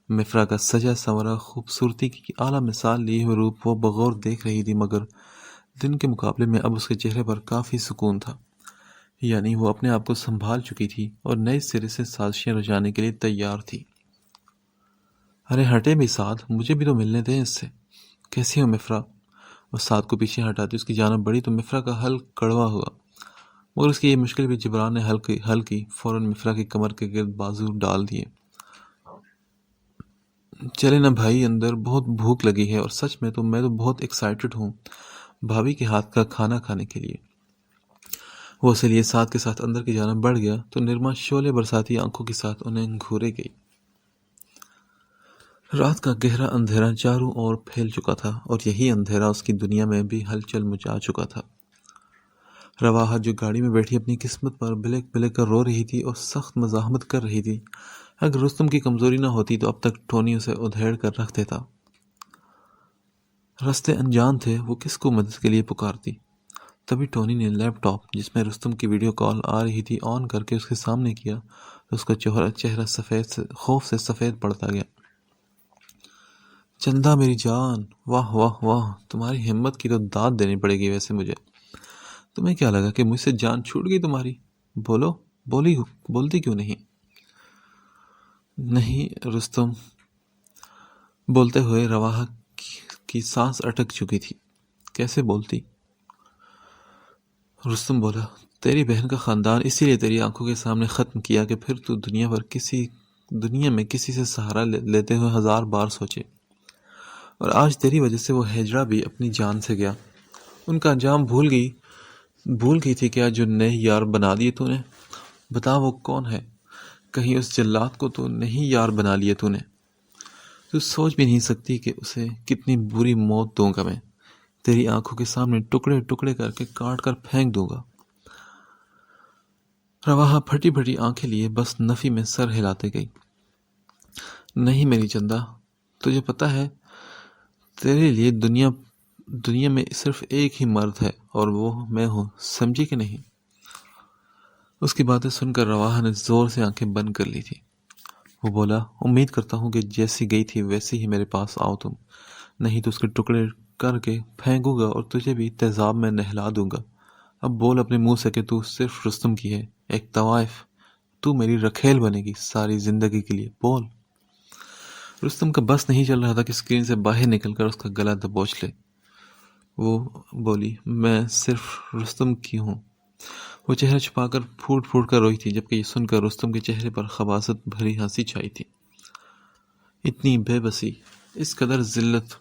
مفرا کا سجا سنورا خوبصورتی کی اعلیٰ مثال لیے ہوئے روپ وہ بغور دیکھ رہی تھی، مگر دن کے مقابلے میں اب اس کے چہرے پر کافی سکون تھا، یعنی وہ اپنے آپ کو سنبھال چکی تھی اور نئے سرے سے سازشیں رچانے کے لیے تیار تھی۔ ارے ہٹے بھی سعد، مجھے بھی تو ملنے دیں اس سے۔ کیسی ہو مفرا؟ وہ سعد کو پیچھے ہٹاتی اس کی جانب بڑھی تو مفرا کا حل کڑوا ہوا، مگر اس کی یہ مشکل بھی جبران نے حل کی۔ فوراً مفرا کی کمر کے گرد بازو ڈال دیے۔ چلے نا بھائی اندر، بہت بھوک لگی ہے، اور سچ میں تو بہت ایکسائٹڈ ہوں بھابھی کے ہاتھ کا کھانا کھانے کے لیے۔ وہ اسے لیے سعد کے ساتھ اندر کی جانب بڑھ گیا تو نرما شعلے برساتی آنکھوں کے ساتھ انہیں گھورے گئی۔ رات کا گہرا اندھیرا چاروں اور پھیل چکا تھا، اور یہی اندھیرا اس کی دنیا میں بھی ہلچل مچا چکا تھا۔ رواحہ جو گاڑی میں بیٹھی اپنی قسمت پر بلک بلک کر رو رہی تھی اور سخت مزاحمت کر رہی تھی۔ اگر رستم کی کمزوری نہ ہوتی تو اب تک ٹونی اسے ادھیڑ کر رکھ دیتا۔ رستے انجان تھے، وہ کس کو مدد کے لیے پکارتی؟ تبھی ٹونی نے لیپ ٹاپ جس میں رستم کی ویڈیو کال آ رہی تھی آن کر کے اس کے سامنے کیا تو اس کا چہرہ خوف سے سفید پڑتا گیا۔ چندا میری جان، واہ واہ واہ، تمہاری ہمت کی تو داد دینی پڑے گی ویسے مجھے۔ تمہیں کیا لگا کہ مجھ سے جان چھوٹ گئی تمہاری؟ بولتی کیوں نہیں؟ نہیں رستم، بولتے ہوئے رواحہ کی سانس اٹک چکی تھی۔ کیسے بولتی؟ رستم بولا، تیری بہن کا خاندان اسی لیے تیری آنکھوں کے سامنے ختم کیا کہ پھر تو دنیا میں کسی سے سہارا لیتے ہوئے 1000 بار سوچے، اور آج تیری وجہ سے وہ ہجڑا بھی اپنی جان سے گیا۔ ان کا انجام بھول گئی تھی کیا جو نئے یار بنا دیے تو نے؟ بتا وہ کون ہے؟ کہیں اس جلاد کو تو نہیں یار بنا لیے تو نے؟ تو سوچ بھی نہیں سکتی کہ اسے کتنی بری موت دوں گا میں، تیری آنکھوں کے سامنے ٹکڑے ٹکڑے کر کے کاٹ کر پھینک دوں گا۔ رواحہ پھٹی پھٹی آنکھیں لیے بس نفی میں سر ہلاتے گئی۔ نہیں میری چندا، تجھے پتہ ہے تیرے لیے دنیا میں صرف ایک ہی مرد ہے اور وہ میں ہوں، سمجھی کہ نہیں؟ اس کی باتیں سن کر رواحہ نے زور سے آنکھیں بند کر لی تھی۔ وہ بولا، امید کرتا ہوں کہ جیسی گئی تھی ویسی ہی میرے پاس آؤ تم، نہیں تو اس کے ٹکڑے کر کے پھینکوں گا اور تجھے بھی تیزاب میں نہلا دوں گا۔ اب بول اپنے منہ سے کہ تو صرف رستم کی ہے، ایک طوائف، تو میری رکھیل بنے گی ساری زندگی کے لیے، بول۔ رستم کا بس نہیں چل رہا تھا کہ اسکرین سے باہر نکل کر اس کا گلا دبوچ لے۔ وہ بولی، میں صرف رستم کی ہوں۔ وہ چہرہ چھپا کر پھوٹ پھوٹ کر روئی تھی، جبکہ یہ سن کر رستم کے چہرے پر خباثت بھری ہنسی چھائی تھی۔ اتنی بے بسی، اس قدر ذلت،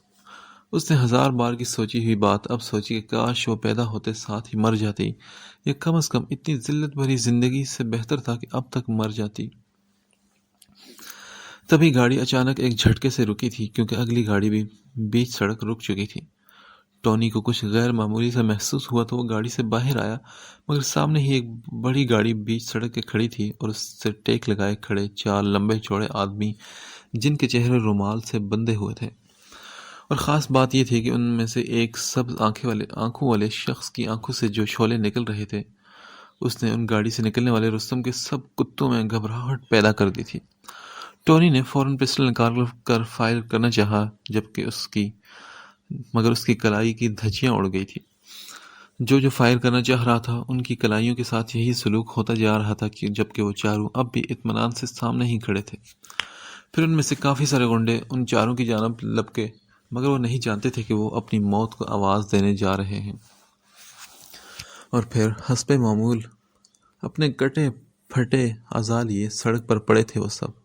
اس نے 1000 بار کی سوچی ہوئی بات اب سوچی کہ کاش وہ پیدا ہوتے ساتھ ہی مر جاتی، یا کم از کم اتنی ذلت بھری زندگی سے بہتر تھا کہ اب تک مر جاتی۔ تبھی گاڑی اچانک ایک جھٹکے سے رکی تھی کیونکہ اگلی گاڑی بھی بیچ سڑک رک چکی تھی۔ ٹونی کو کچھ غیر معمولی سا محسوس ہوا تو وہ گاڑی سے باہر آیا، مگر سامنے ہی ایک بڑی گاڑی بیچ سڑک کے کھڑی تھی اور اس سے ٹیک لگائے کھڑے 4 لمبے چوڑے آدمی جن کے چہرے رومال سے بندھے ہوئے تھے، اور خاص بات یہ تھی کہ ان میں سے ایک سبز آنکھوں والے شخص کی آنکھوں سے جو شعلے نکل رہے تھے، اس نے ان گاڑی سے نکلنے والے رستم کے سب کتوں میں گھبراہٹ پیدا کر دی تھی۔ ٹونی نے فوراً پسٹل نکال کر فائر کرنا چاہا مگر اس کی کلائی کی دھجیاں اڑ گئی تھی۔ جو فائر کرنا چاہ رہا تھا ان کی کلائیوں کے ساتھ یہی سلوک ہوتا جا رہا تھا جبکہ وہ چاروں اب بھی اطمینان سے سامنے ہی کھڑے تھے۔ پھر ان میں سے کافی سارے غنڈے ان چاروں کی جانب لپکے، مگر وہ نہیں جانتے تھے کہ وہ اپنی موت کو آواز دینے جا رہے ہیں۔ اور پھر حسب معمول اپنے کٹے پھٹے اعضاء لیے سڑک پر پڑے تھے وہ سب۔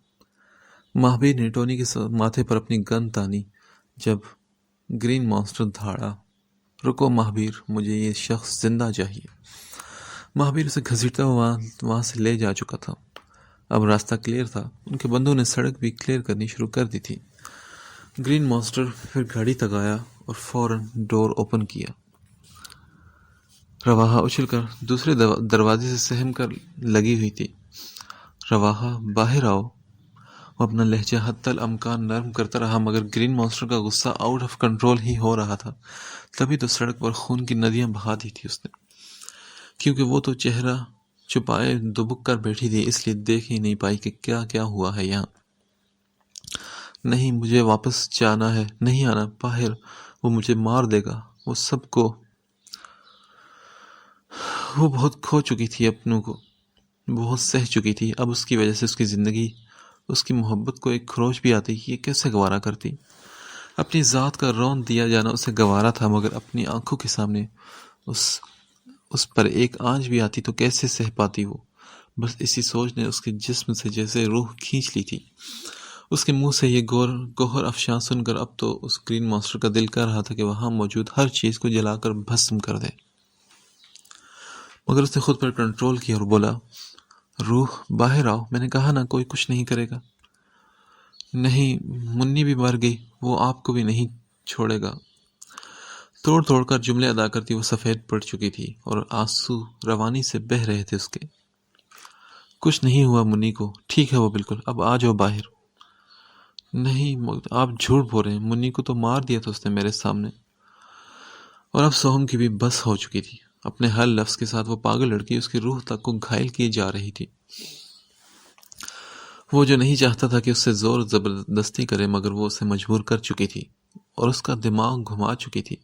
مہابیر نے ٹونی کے ماتھے پر اپنی گن تانی جب گرین مانسٹر دھاڑا۔ رکو مہابیر، مجھے یہ شخص زندہ چاہیے۔ مہابیر اسے گھسیٹتا ہوا وہاں سے لے جا چکا تھا۔ اب راستہ کلیئر تھا، ان کے بندوں نے سڑک بھی کلیئر کرنی شروع کر دی تھی۔ گرین مانسٹر پھر گاڑی تک آیا اور فوراً ڈور اوپن کیا۔ رواحہ اچھل کر دوسرے دروازے سے سہم کر لگی ہوئی تھی۔ رواحہ باہر آؤ۔ وہ اپنا لہجہ حتی الامکان نرم کرتا رہا، مگر گرین مانسٹر کا غصہ آؤٹ آف کنٹرول ہی ہو رہا تھا۔ تبھی تو سڑک پر خون کی ندیاں بہا دی تھی اس نے، کیونکہ وہ تو چہرہ چھپائے دبک کر بیٹھی تھی، اس لیے دیکھ ہی نہیں پائی کہ کیا کیا ہوا ہے یہاں۔ نہیں، مجھے واپس جانا ہے، نہیں آنا باہر، وہ مجھے مار دے گا۔ وہ بہت کھو چکی تھی، اپنوں کو بہت سہ چکی تھی۔ اب اس کی وجہ سے اس کی زندگی، اس کی محبت کو ایک خروش بھی آتی، یہ کیسے گوارا کرتی؟ اپنی ذات کا رون دیا جانا اسے گوارا تھا، مگر اپنی آنکھوں کے سامنے اس پر ایک آنچ بھی آتی تو کیسے سہ پاتی وہ؟ بس اسی سوچ نے اس کے جسم سے جیسے روح کھینچ لی تھی۔ اس کے منہ سے یہ گوہر افشاں سن کر اب تو اس گرین مانسٹر کا دل کر رہا تھا کہ وہاں موجود ہر چیز کو جلا کر بھسم کر دے، مگر اس نے خود پر کنٹرول کیا اور بولا، روح باہر آؤ، میں نے کہا نا کوئی کچھ نہیں کرے گا۔ نہیں، منی بھی مر گئی، وہ آپ کو بھی نہیں چھوڑے گا۔ توڑ کر جملے ادا کرتی وہ سفید پڑ چکی تھی اور آنسو روانی سے بہہ رہے تھے اس کے۔ کچھ نہیں ہوا منی کو، ٹھیک ہے وہ بالکل، اب آ جاؤ باہر۔ نہیں، آپ جھوٹ بول رہے ہیں، منی کو تو مار دیا تھا اس نے میرے سامنے۔ اور اب سوہم کی بھی بس ہو چکی تھی، اپنے ہر لفظ کے ساتھ وہ پاگل لڑکی اس کی روح تک کو گھائل کی جا رہی تھی۔ وہ جو نہیں چاہتا تھا کہ اس سے زور زبردستی کرے، مگر وہ اسے مجبور کر چکی تھی اور اس کا دماغ گھما چکی تھی۔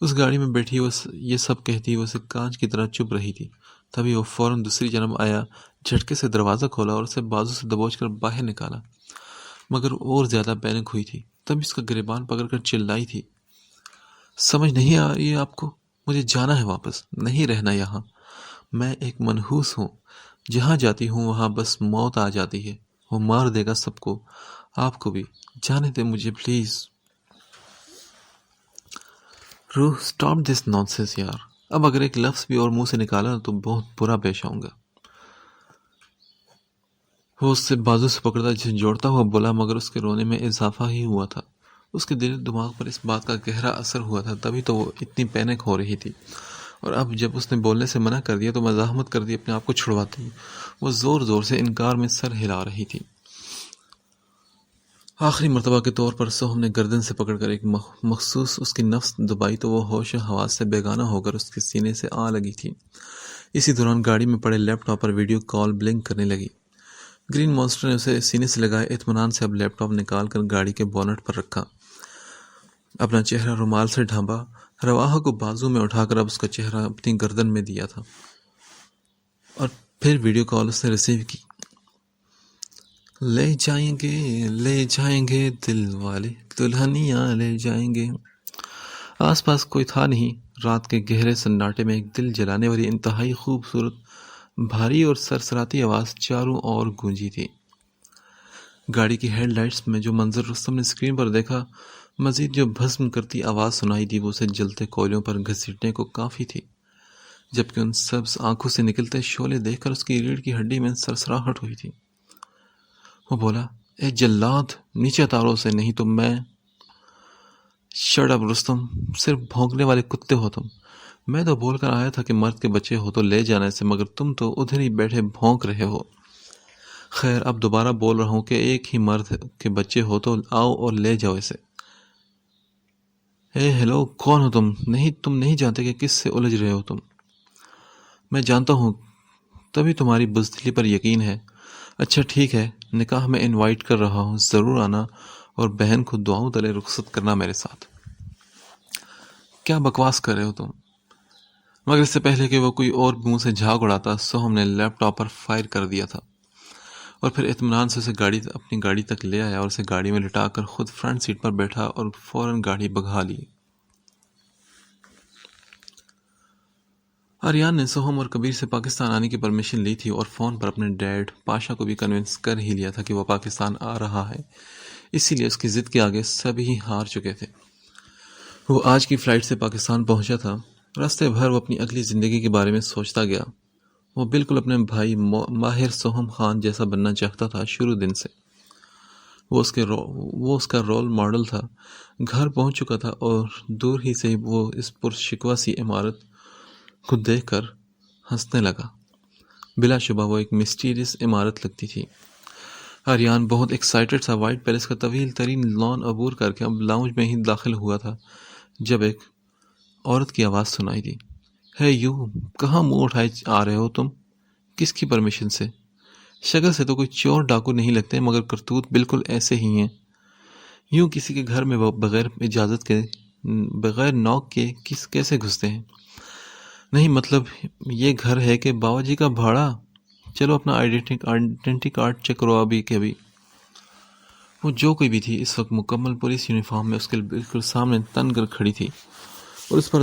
اس گاڑی میں بیٹھی وہ یہ سب کہتی وہ اسے کانچ کی طرح چپ رہی تھی۔ تبھی وہ فوراً دوسری جانب آیا، جھٹکے سے دروازہ کھولا اور اسے بازو سے دبوچ کر باہر نکالا، مگر اور زیادہ پینک ہوئی تھی۔ تبھی اس کا گریبان پکڑ کر چلائی تھی، سمجھ نہیں آ رہی ہے آپ کو؟ مجھے جانا ہے واپس، نہیں رہنا یہاں۔ میں ایک منحوس ہوں، جہاں جاتی ہوں وہاں بس موت آ جاتی ہے۔ وہ مار دے گا سب کو، آپ کو بھی۔ جانے دے مجھے پلیز۔ روح سٹاپ دس نانسنس یار، اب اگر ایک لفظ بھی اور منہ سے نکالا تو بہت برا پیش آؤں گا۔ وہ اس سے بازو سے پکڑتا جھنجھوڑتا ہوا بولا، مگر اس کے رونے میں اضافہ ہی ہوا تھا۔ اس کے دل و دماغ پر اس بات کا گہرا اثر ہوا تھا، تبھی تو وہ اتنی پینک ہو رہی تھی۔ اور اب جب اس نے بولنے سے منع کر دیا تو مزاحمت کر دی اپنے آپ کو چھڑواتی وہ زور زور سے انکار میں سر ہلا رہی تھی۔ آخری مرتبہ کے طور پر سوہم نے گردن سے پکڑ کر ایک مخصوص اس کی نفس دبائی تو وہ ہوش و حواس سے بیگانہ ہو کر اس کے سینے سے آ لگی تھی۔ اسی دوران گاڑی میں پڑے لیپ ٹاپ پر ویڈیو کال بلنک کرنے لگی۔ گرین مانسٹر نے اسے سینے سے لگائے اطمینان سے اب لیپ ٹاپ نکال کر گاڑی کے بونٹ پر رکھا، اپنا چہرہ رومال سے ڈھانپا۔ رواحہ کو بازو میں اٹھا کر اب اس کا چہرہ اپنی گردن میں دیا تھا اور پھر ویڈیو کال اس نے ریسیو کی۔ لے جائیں گے دل والے دلہنیاں لے جائیں گے۔ آس پاس کوئی تھا نہیں۔ رات کے گہرے سناٹے میں ایک دل جلانے والی انتہائی خوبصورت بھاری اور سرسراتی آواز چاروں اور گونجی تھی۔ گاڑی کی ہیڈ لائٹس میں جو منظر رستم نے اسکرین پر دیکھا، مزید جو بھسم کرتی آواز سنائی دی، وہ اسے جلتے کوئلوں پر گھسیٹنے کو کافی تھی، جبکہ ان سبز آنکھوں سے نکلتے شعلے دیکھ کر اس کی ریڑھ کی ہڈی میں سرسراہٹ ہوئی تھی۔ وہ بولا، اے جلاد، نیچے اتارو اسے، نہیں تو میں… شٹ اپ رستم، صرف بھونکنے والے کتے ہو تم۔ میں تو بول کر آیا تھا کہ مرد کے بچے ہو تو لے جانا اسے، مگر تم تو ادھر ہی بیٹھے بھونک رہے ہو۔ خیر، اب دوبارہ بول رہا ہوں کہ ایک ہی مرد کے بچے ہو تو آؤ اور لے جاؤ اسے۔ اے ہیلو، کون ہو تم؟ نہیں، تم نہیں جانتے کہ کس سے الجھ رہے ہو تم۔ میں جانتا ہوں، تبھی تمہاری بزدلی پر یقین ہے۔ اچھا ٹھیک ہے، نکاح میں انوائٹ کر رہا ہوں، ضرور آنا، اور بہن کو دعاؤں تلے رخصت کرنا میرے ساتھ۔ کیا بکواس کر رہے ہو تم؟ مگر اس سے پہلے کہ وہ کوئی اور منہ سے جھاگ اڑاتا، سوہم نے لیپ ٹاپ پر فائر کر دیا تھا، اور پھر اطمینان سے اسے اپنی گاڑی تک لے آیا اور اسے گاڑی میں لٹا کر خود فرنٹ سیٹ پر بیٹھا اور فوراً گاڑی بگھا لی۔ آریان نے سوہم اور کبیر سے پاکستان آنے کی پرمیشن لی تھی اور فون پر اپنے ڈیڈ پاشا کو بھی کنونس کر ہی لیا تھا کہ وہ پاکستان آ رہا ہے، اسی لیے اس کی ضد کے آگے سبھی ہار چکے تھے۔ وہ آج کی فلائٹ سے پاکستان پہنچا تھا۔ راستے بھر وہ اپنی اگلی زندگی کے بارے میں سوچتا گیا۔ وہ بالکل اپنے بھائی ماہر سوہم خان جیسا بننا چاہتا تھا شروع دن سے۔ وہ اس کا رول ماڈل تھا۔ گھر پہنچ چکا تھا اور دور ہی سے وہ اس پرشکوہ سی عمارت کو دیکھ کر ہنسنے لگا۔ بلا شبہ وہ ایک مسٹیریس عمارت لگتی تھی۔ آریان بہت ایکسائٹڈ تھا۔ وائٹ پیلس کا طویل ترین لان عبور کر کے اب لاؤنج میں ہی داخل ہوا تھا جب ایک عورت کی آواز سنائی دی۔ ہے یو، کہاں منہ اٹھائے آ رہے ہو تم؟ کس کی پرمیشن سے؟ شکل سے تو کوئی چور ڈاکو نہیں لگتے، مگر کرتوت بالکل ایسے ہی ہیں۔ یوں کسی کے گھر میں بغیر اجازت کے، بغیر نوک کے کیسے گھستے ہیں؟ نہیں مطلب یہ گھر ہے کہ باوا جی کا بھاڑا؟ چلو اپنا آئیڈینٹی کارڈ چیک کرو ابھی کے ابھی۔ وہ جو کوئی بھی تھی اس وقت مکمل پولیس یونیفارم میں اس کے بالکل سامنے تن کر کھڑی تھی اور اس پر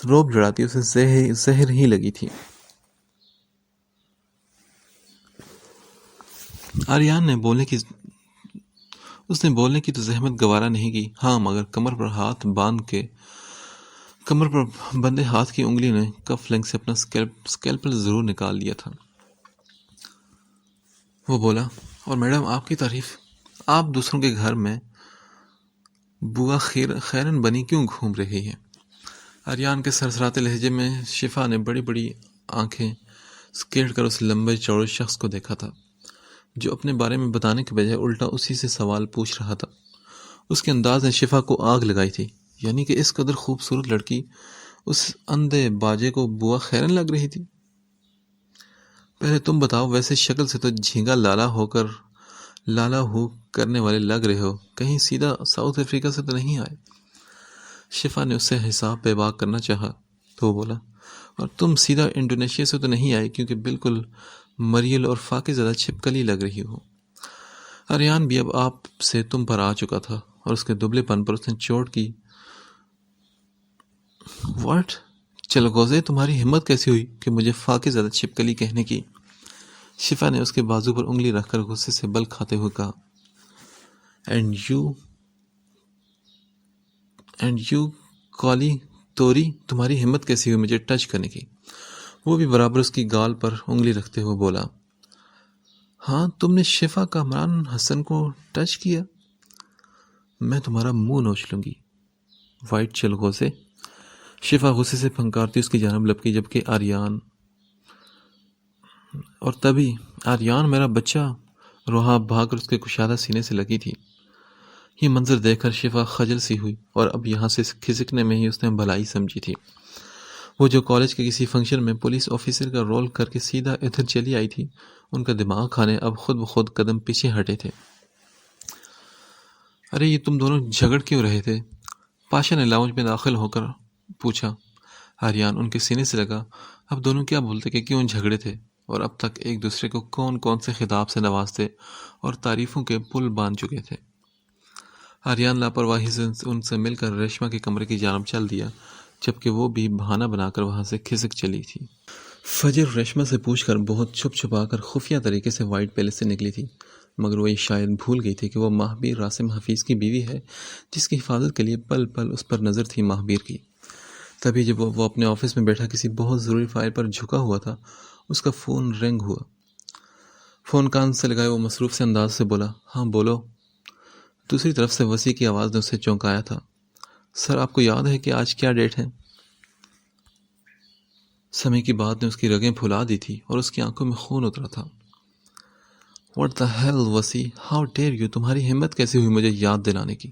روب جڑاتی اسے زہر ہی لگی تھی۔ آریان نے بولنے کی تو زحمت گوارا نہیں کی، ہاں مگر کمر پر بندے ہاتھ کی انگلی نے کف لنگ سے اپنا سکیلپل ضرور نکال لیا تھا۔ وہ بولا، اور میڈم آپ کی تعریف، آپ دوسروں کے گھر میں بوا خیرن بنی کیوں گھوم رہی ہے؟ آریان کے سرسراتے لہجے میں شفا نے بڑی بڑی آنکھیں سکیڑ کر اس لمبے چوڑے شخص کو دیکھا تھا جو اپنے بارے میں بتانے کے بجائے الٹا اسی سے سوال پوچھ رہا تھا۔ اس کے انداز نے شفا کو آگ لگائی تھی، یعنی کہ اس قدر خوبصورت لڑکی اس اندھے باجے کو بوا خیرن لگ رہی تھی۔ پہلے تم بتاؤ، ویسے شکل سے تو جھینگا لالا ہو کرنے والے لگ رہے ہو، کہیں سیدھا ساؤتھ افریقہ سے تو نہیں آئے؟ شفا نے اس سے حساب بے باک کرنا چاہا تو وہ بولا، اور تم سیدھا انڈونیشیا سے تو نہیں آئے، کیونکہ بالکل مریل اور فاقے زدہ چھپکلی لگ رہی ہو۔ آریان بھی اب آپ سے تم پر آ چکا تھا اور اس کے دبلے پن پر اس نے چوٹ کی۔ واٹ؟ چلغوزے، تمہاری ہمت کیسی ہوئی کہ مجھے فاقے زدہ چھپکلی کہنے کی؟ شفا نے اس کے بازو پر انگلی رکھ کر غصے سے بل کھاتے ہوئے کہا، اینڈ یو کالی توری، تمہاری ہمت کیسی ہوئی مجھے ٹچ کرنے کی؟ وہ بھی برابر اس کی گال پر انگلی رکھتے ہوئے بولا، ہاں تم نے شفا کامران حسن کو ٹچ کیا؟ میں تمہارا منہ نوچ لوں گی، وائٹ چلغوزے۔ شفا غصے سے پھنکارتی اس کی جانب لپکی، جبکہ آریان میرا بچہ، روحا بھاگ کر اس کے کشادہ سینے سے لگی تھی۔ یہ منظر دیکھ کر شفا خجل سی ہوئی اور اب یہاں سے کھسکنے میں ہی اس نے بھلائی سمجھی تھی۔ وہ جو کالج کے کسی فنکشن میں پولیس آفیسر کا رول کر کے سیدھا ادھر چلی آئی تھی، ان کا دماغ کھانے اب خود بخود قدم پیچھے ہٹے تھے۔ ارے یہ تم دونوں جھگڑ کیوں رہے تھے؟ پاشا نے لاؤنج میں داخل ہو کر پوچھا۔ آریان ان کے سینے سے لگا، اب دونوں کیا بولتے کہ کیوں جھگڑے تھے، اور اب تک ایک دوسرے کو کون سے خطاب سے نوازتے اور تعریفوں کے پل باندھ چکے تھے۔ آریان لاپرواہی سے ان سے مل کر ریشما کے کمرے کی جانب چل دیا، جبکہ وہ بھی بہانہ بنا کر وہاں سے کھسک چلی تھی۔ فجر ریشما سے پوچھ کر بہت چھپا کر خفیہ طریقے سے وائٹ پیلس سے نکلی تھی، مگر وہ یہ شاید بھول گئی تھی کہ وہ ماہبیر راسم حفیظ کی بیوی ہے، جس کی حفاظت کے لیے پل پل اس پر نظر تھی ماہبیر کی۔ تبھی جب وہ اپنے آفس میں بیٹھا کسی بہت ضروری فائل پر جھکا ہوا تھا، اس کا فون رنگ ہوا۔ فون کان سے لگائے وہ مصروف سے انداز سے بولا، ہاں بولو۔ دوسری طرف سے وسیع کی آواز نے اسے چونکایا تھا۔ سر آپ کو یاد ہے کہ آج کیا ڈیٹ ہے؟ سمے کی بات نے اس کی رگیں پھلا دی تھی اور اس کی آنکھوں میں خون اترا تھا۔ واٹ دا ہیل وسیع، ہاؤ ڈیئر یو، تمہاری ہمت کیسے ہوئی مجھے یاد دلانے کی؟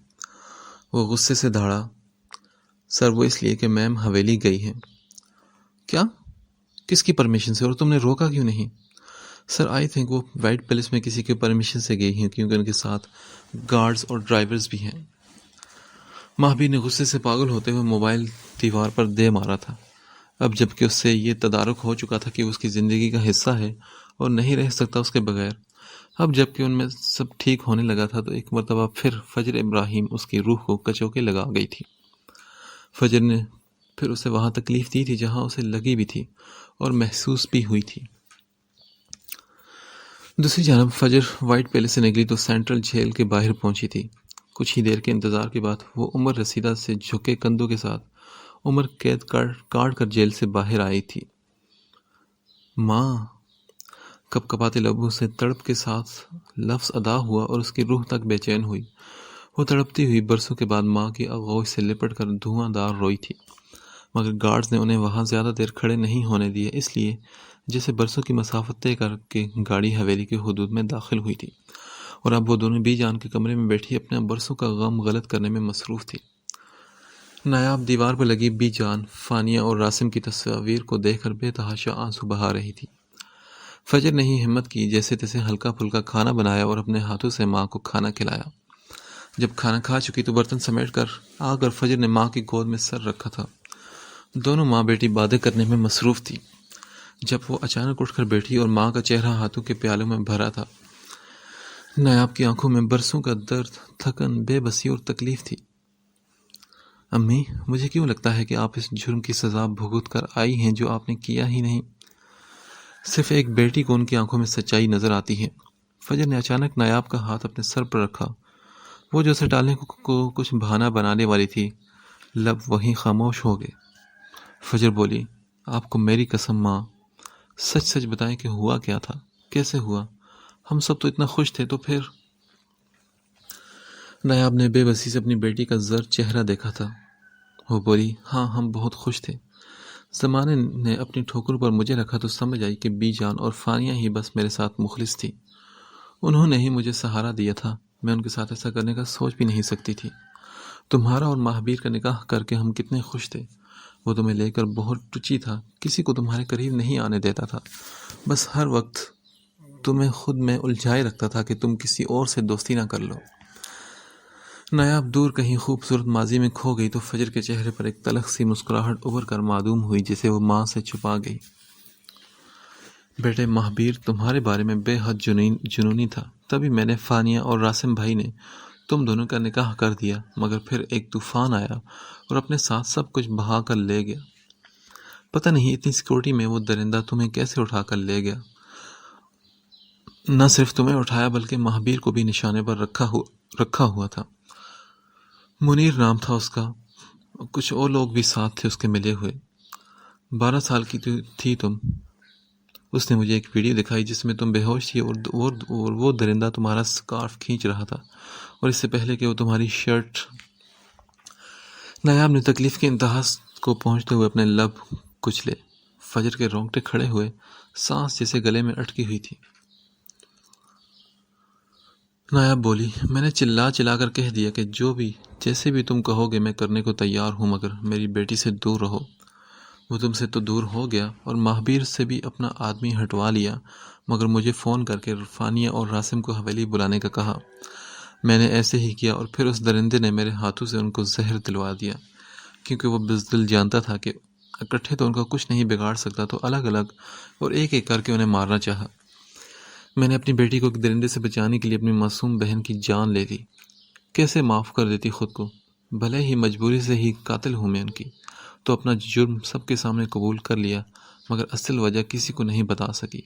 وہ غصے سے دھاڑا، سر وہ اس لیے کہ میم حویلی گئی ہیں۔ کیا؟ کس کی پرمیشن سے، اور تم نے روکا کیوں نہیں؟ سر آئی تھنک وہ وائٹ پیلس میں کسی کے پرمیشن سے گئی ہیں، کیونکہ ان کے ساتھ گارڈز اور ڈرائیورز بھی ہیں۔ مہابیر نے غصے سے پاگل ہوتے ہوئے موبائل دیوار پر دے مارا تھا۔ اب جب کہ اس سے یہ تدارک ہو چکا تھا کہ وہ اس کی زندگی کا حصہ ہے اور نہیں رہ سکتا اس کے بغیر، اب جب کہ ان میں سب ٹھیک ہونے لگا تھا تو ایک مرتبہ پھر فجر ابراہیم اس کی روح کو کچوکے لگا گئی تھی۔ فجر نے پھر اسے وہاں تکلیف دی تھی جہاں اسے لگی بھی تھی اور محسوس بھی ہوئی تھی۔ دوسری جانب فجر وائٹ پیلس سے نکلی تو سینٹرل جیل کے باہر پہنچی تھی۔ کچھ ہی دیر کے انتظار کے بعد وہ عمر رسیدہ سے جھکے کندھوں کے ساتھ عمر قید کاٹ کر جیل سے باہر آئی تھی۔ ماں، کپ کپاتے لبوں سے تڑپ کے ساتھ لفظ ادا ہوا اور اس کی روح تک بے چین ہوئی۔ وہ تڑپتی ہوئی برسوں کے بعد ماں کی آغوش سے لپٹ کر دھواں دار روئی تھی، مگر گارڈز نے انہیں وہاں زیادہ دیر کھڑے نہیں ہونے دیے، اس لیے جیسے برسوں کی مسافت طے کر کے گاڑی حویلی کے حدود میں داخل ہوئی تھی، اور اب وہ دونوں بی جان کے کمرے میں بیٹھی اپنے برسوں کا غم غلط کرنے میں مصروف تھی۔ نایاب دیوار پر لگی بی جان فانیہ اور راسم کی تصاویر کو دیکھ کر بے تحاشا آنسو بہا رہی تھی۔ فجر نے ہی ہمت کی، جیسے تیسے ہلکا پھلکا کھانا بنایا اور اپنے ہاتھوں سے ماں کو کھانا کھلایا۔ جب کھانا کھا چکی تو برتن سمیٹ کر آ کر فجر نے ماں کی گود میں سر رکھا تھا۔ دونوں ماں بیٹی باتیں کرنے میں مصروف تھی جب وہ اچانک اٹھ کر بیٹھی اور ماں کا چہرہ ہاتھوں کے پیالوں میں بھرا تھا۔ نایاب کی آنکھوں میں برسوں کا درد، تھکن، بے بسی اور تکلیف تھی۔ امی، مجھے کیوں لگتا ہے کہ آپ اس جرم کی سزا بھگت کر آئی ہیں جو آپ نے کیا ہی نہیں؟ صرف ایک بیٹی کو ان کی آنکھوں میں سچائی نظر آتی ہے۔ فجر نے اچانک نایاب کا ہاتھ اپنے سر پر رکھا، وہ جو اسے ڈالنے کو کچھ بہانہ بنانے والی تھی، لب وہیں خاموش ہو گئے۔ فجر بولی، آپ کو میری قسم ماں، سچ سچ بتائیں کہ ہوا کیا تھا، کیسے ہوا؟ ہم سب تو اتنا خوش تھے، تو پھر؟ نایاب نے بے بسی سے اپنی بیٹی کا زرد چہرہ دیکھا تھا۔ وہ بولی، ہاں ہم بہت خوش تھے۔ زمانے نے اپنی ٹھوکروں پر مجھے رکھا تو سمجھ آئی کہ بی جان اور فانیہ ہی بس میرے ساتھ مخلص تھی۔ انہوں نے ہی مجھے سہارا دیا تھا، میں ان کے ساتھ ایسا کرنے کا سوچ بھی نہیں سکتی تھی۔ تمہارا اور مہابیر کا نکاح کر کے ہم کتنے خوش تھے۔ وہ تمہیں لے کر بہت ٹچی تھا، کسی کو تمہارے قریب نہیں آنے دیتا تھا، بس ہر وقت تمہیں خود میں الجھائے رکھتا تھا کہ تم کسی اور سے دوستی نہ کر لو۔ نایاب دور کہیں خوبصورت ماضی میں کھو گئی تو فجر کے چہرے پر ایک تلخ سی مسکراہٹ ابھر کر معدوم ہوئی، جسے وہ ماں سے چھپا گئی۔ بیٹے، مہابیر تمہارے بارے میں بے حد جنونی تھا، تبھی میں نے فانیہ اور راسم بھائی نے تم دونوں کا نکاح کر دیا، مگر پھر ایک طوفان آیا اور اپنے ساتھ سب کچھ بہا کر لے گیا۔ پتہ نہیں اتنی سیکورٹی میں وہ درندہ تمہیں کیسے اٹھا کر لے گیا۔ نہ صرف تمہیں اٹھایا بلکہ مہابیر کو بھی نشانے پر رکھا ہوا تھا۔ منیر نام تھا اس کا، کچھ اور لوگ بھی ساتھ تھے اس کے ملے ہوئے۔ 12 سال کی تھی تم۔ اس نے مجھے ایک ویڈیو دکھائی جس میں تم بے ہوش تھی اور وہ درندہ تمہارا سکارف کھینچ رہا تھا، اور اس سے پہلے کہ وہ تمہاری شرٹ۔ نایاب نے تکلیف کی انتہا کو پہنچتے ہوئے اپنے لب کچلے۔ فجر کے رونگٹے کھڑے ہوئے، سانس جیسے گلے میں اٹکی ہوئی تھی۔ نایاب بولی، میں نے چلا کر کہہ دیا کہ جو بھی جیسے بھی تم کہو گے میں کرنے کو تیار ہوں، مگر میری بیٹی سے دور رہو۔ وہ تم سے تو دور ہو گیا اور مہابیر سے بھی اپنا آدمی ہٹوا لیا، مگر مجھے فون کر کے فانیہ اور راسم کو حویلی بلانے کا کہا۔ میں نے ایسے ہی کیا، اور پھر اس درندے نے میرے ہاتھوں سے ان کو زہر دلوا دیا، کیونکہ وہ بزدل جانتا تھا کہ اکٹھے تو ان کا کچھ نہیں بگاڑ سکتا، تو الگ الگ اور ایک ایک کر کے انہیں مارنا چاہا۔ میں نے اپنی بیٹی کو ایک درندے سے بچانے کے لیے اپنی معصوم بہن کی جان لے لی۔ کیسے معاف کر دیتی خود کو؟ بھلے ہی مجبوری سے ہی قاتل ہوں میں ان کی، تو اپنا جرم سب کے سامنے قبول کر لیا، مگر اصل وجہ کسی کو نہیں بتا سکی۔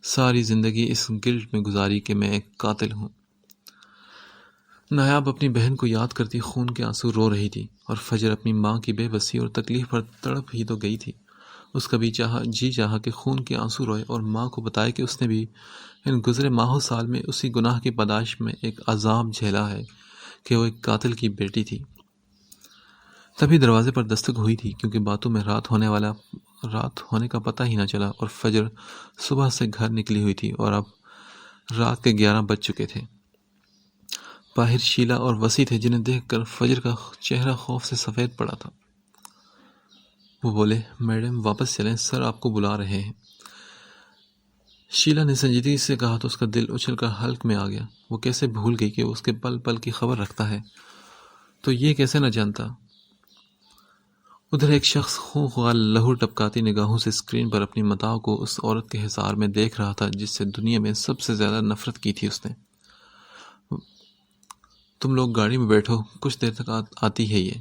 ساری زندگی اس گلٹ میں گزاری کہ میں ایک قاتل ہوں۔ نایاب اپنی بہن کو یاد کرتی خون کے آنسو رو رہی تھی، اور فجر اپنی ماں کی بے بسی اور تکلیف پر تڑپ ہی تو گئی تھی، اس کا بھی جی چاہا کہ خون کے آنسو روئے اور ماں کو بتائے کہ اس نے بھی ان گزرے ماہوں سال میں اسی گناہ کی پاداش میں ایک عذاب جھیلا ہے کہ وہ ایک قاتل کی بیٹی تھی۔ تبھی دروازے پر دستک ہوئی تھی، کیونکہ باتوں میں رات ہونے کا پتہ ہی نہ چلا اور فجر صبح سے گھر نکلی ہوئی تھی اور اب رات کے 11 بج چکے تھے۔ باہر شیلا اور وسیع تھے، جنہیں دیکھ کر فجر کا چہرہ خوف سے سفید پڑا تھا۔ وہ بولے، میڈم واپس چلیں، سر آپ کو بلا رہے ہیں۔ شیلا نے سنجیدگی سے کہا تو اس کا دل اچھل کر حلق میں آ گیا۔ وہ کیسے بھول گئی کہ وہ اس کے پل پل کی خبر رکھتا ہے، تو یہ کیسے نہ جانتا۔ ادھر ایک شخص خونخوار لہو ٹپکاتی نگاہوں سے اسکرین پر اپنی متاع کو اس عورت کے حصار میں دیکھ رہا تھا جس سے دنیا میں سب سے زیادہ نفرت کی تھی اس نے۔ تم لوگ گاڑی میں بیٹھو، کچھ دیر تک آتی ہے یہ۔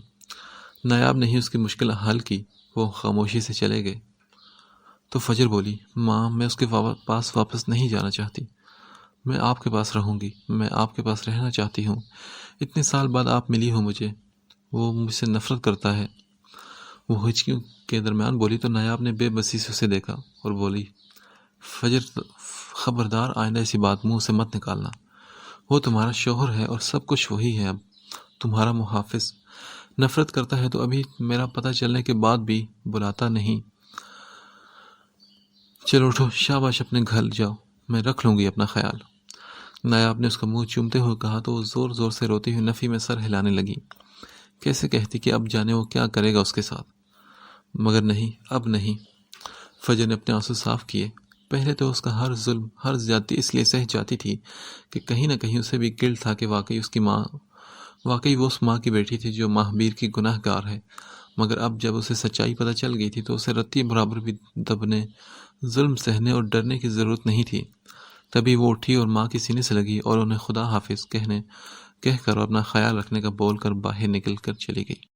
نایاب نے ہی اس کی مشکل حل کی، وہ خاموشی سے چلے گئے۔ تو فجر بولی، ماں میں اس کے پاس واپس نہیں جانا چاہتی، میں آپ کے پاس رہوں گی، میں آپ کے پاس رہنا چاہتی ہوں۔ اتنے سال بعد آپ ملی ہو مجھے، وہ مجھ سے نفرت کرتا ہے۔ وہ ہچکیوں کے درمیان بولی تو نایاب نے بے بسی سے اسے دیکھا اور بولی، فجر خبردار آئندہ ایسی بات منہ سے مت نکالنا، وہ تمہارا شوہر ہے اور سب کچھ وہی ہے، اب تمہارا محافظ نفرت کرتا ہے تو ابھی میرا پتہ چلنے کے بعد بھی بلاتا نہیں۔ چلو اٹھو، شاباش، اپنے گھر جاؤ، میں رکھ لوں گی اپنا خیال۔ نایاب نے اس کا منہ چومتے ہوئے کہا تو وہ زور زور سے روتی ہوئی نفی میں سر ہلانے لگی، کیسے کہتی کہ اب جانے وہ کیا کرے گا اس کے ساتھ، مگر نہیں، اب نہیں۔ فجر نے اپنے آنسو صاف کیے۔ پہلے تو اس کا ہر ظلم، ہر زیادتی اس لیے سہ جاتی تھی کہ کہیں نہ کہیں اسے بھی گلٹ تھا کہ واقعی وہ اس ماں کی بیٹی تھی جو ماہبیر کی گناہ گار ہے، مگر اب جب اسے سچائی پتہ چل گئی تھی تو اسے رتی برابر بھی دبنے، ظلم سہنے اور ڈرنے کی ضرورت نہیں تھی۔ تبھی وہ اٹھی اور ماں کے سینے سے لگی اور انہیں خدا حافظ کہہ کر اور اپنا خیال رکھنے کا بول کر باہر نکل کر چلی گئی۔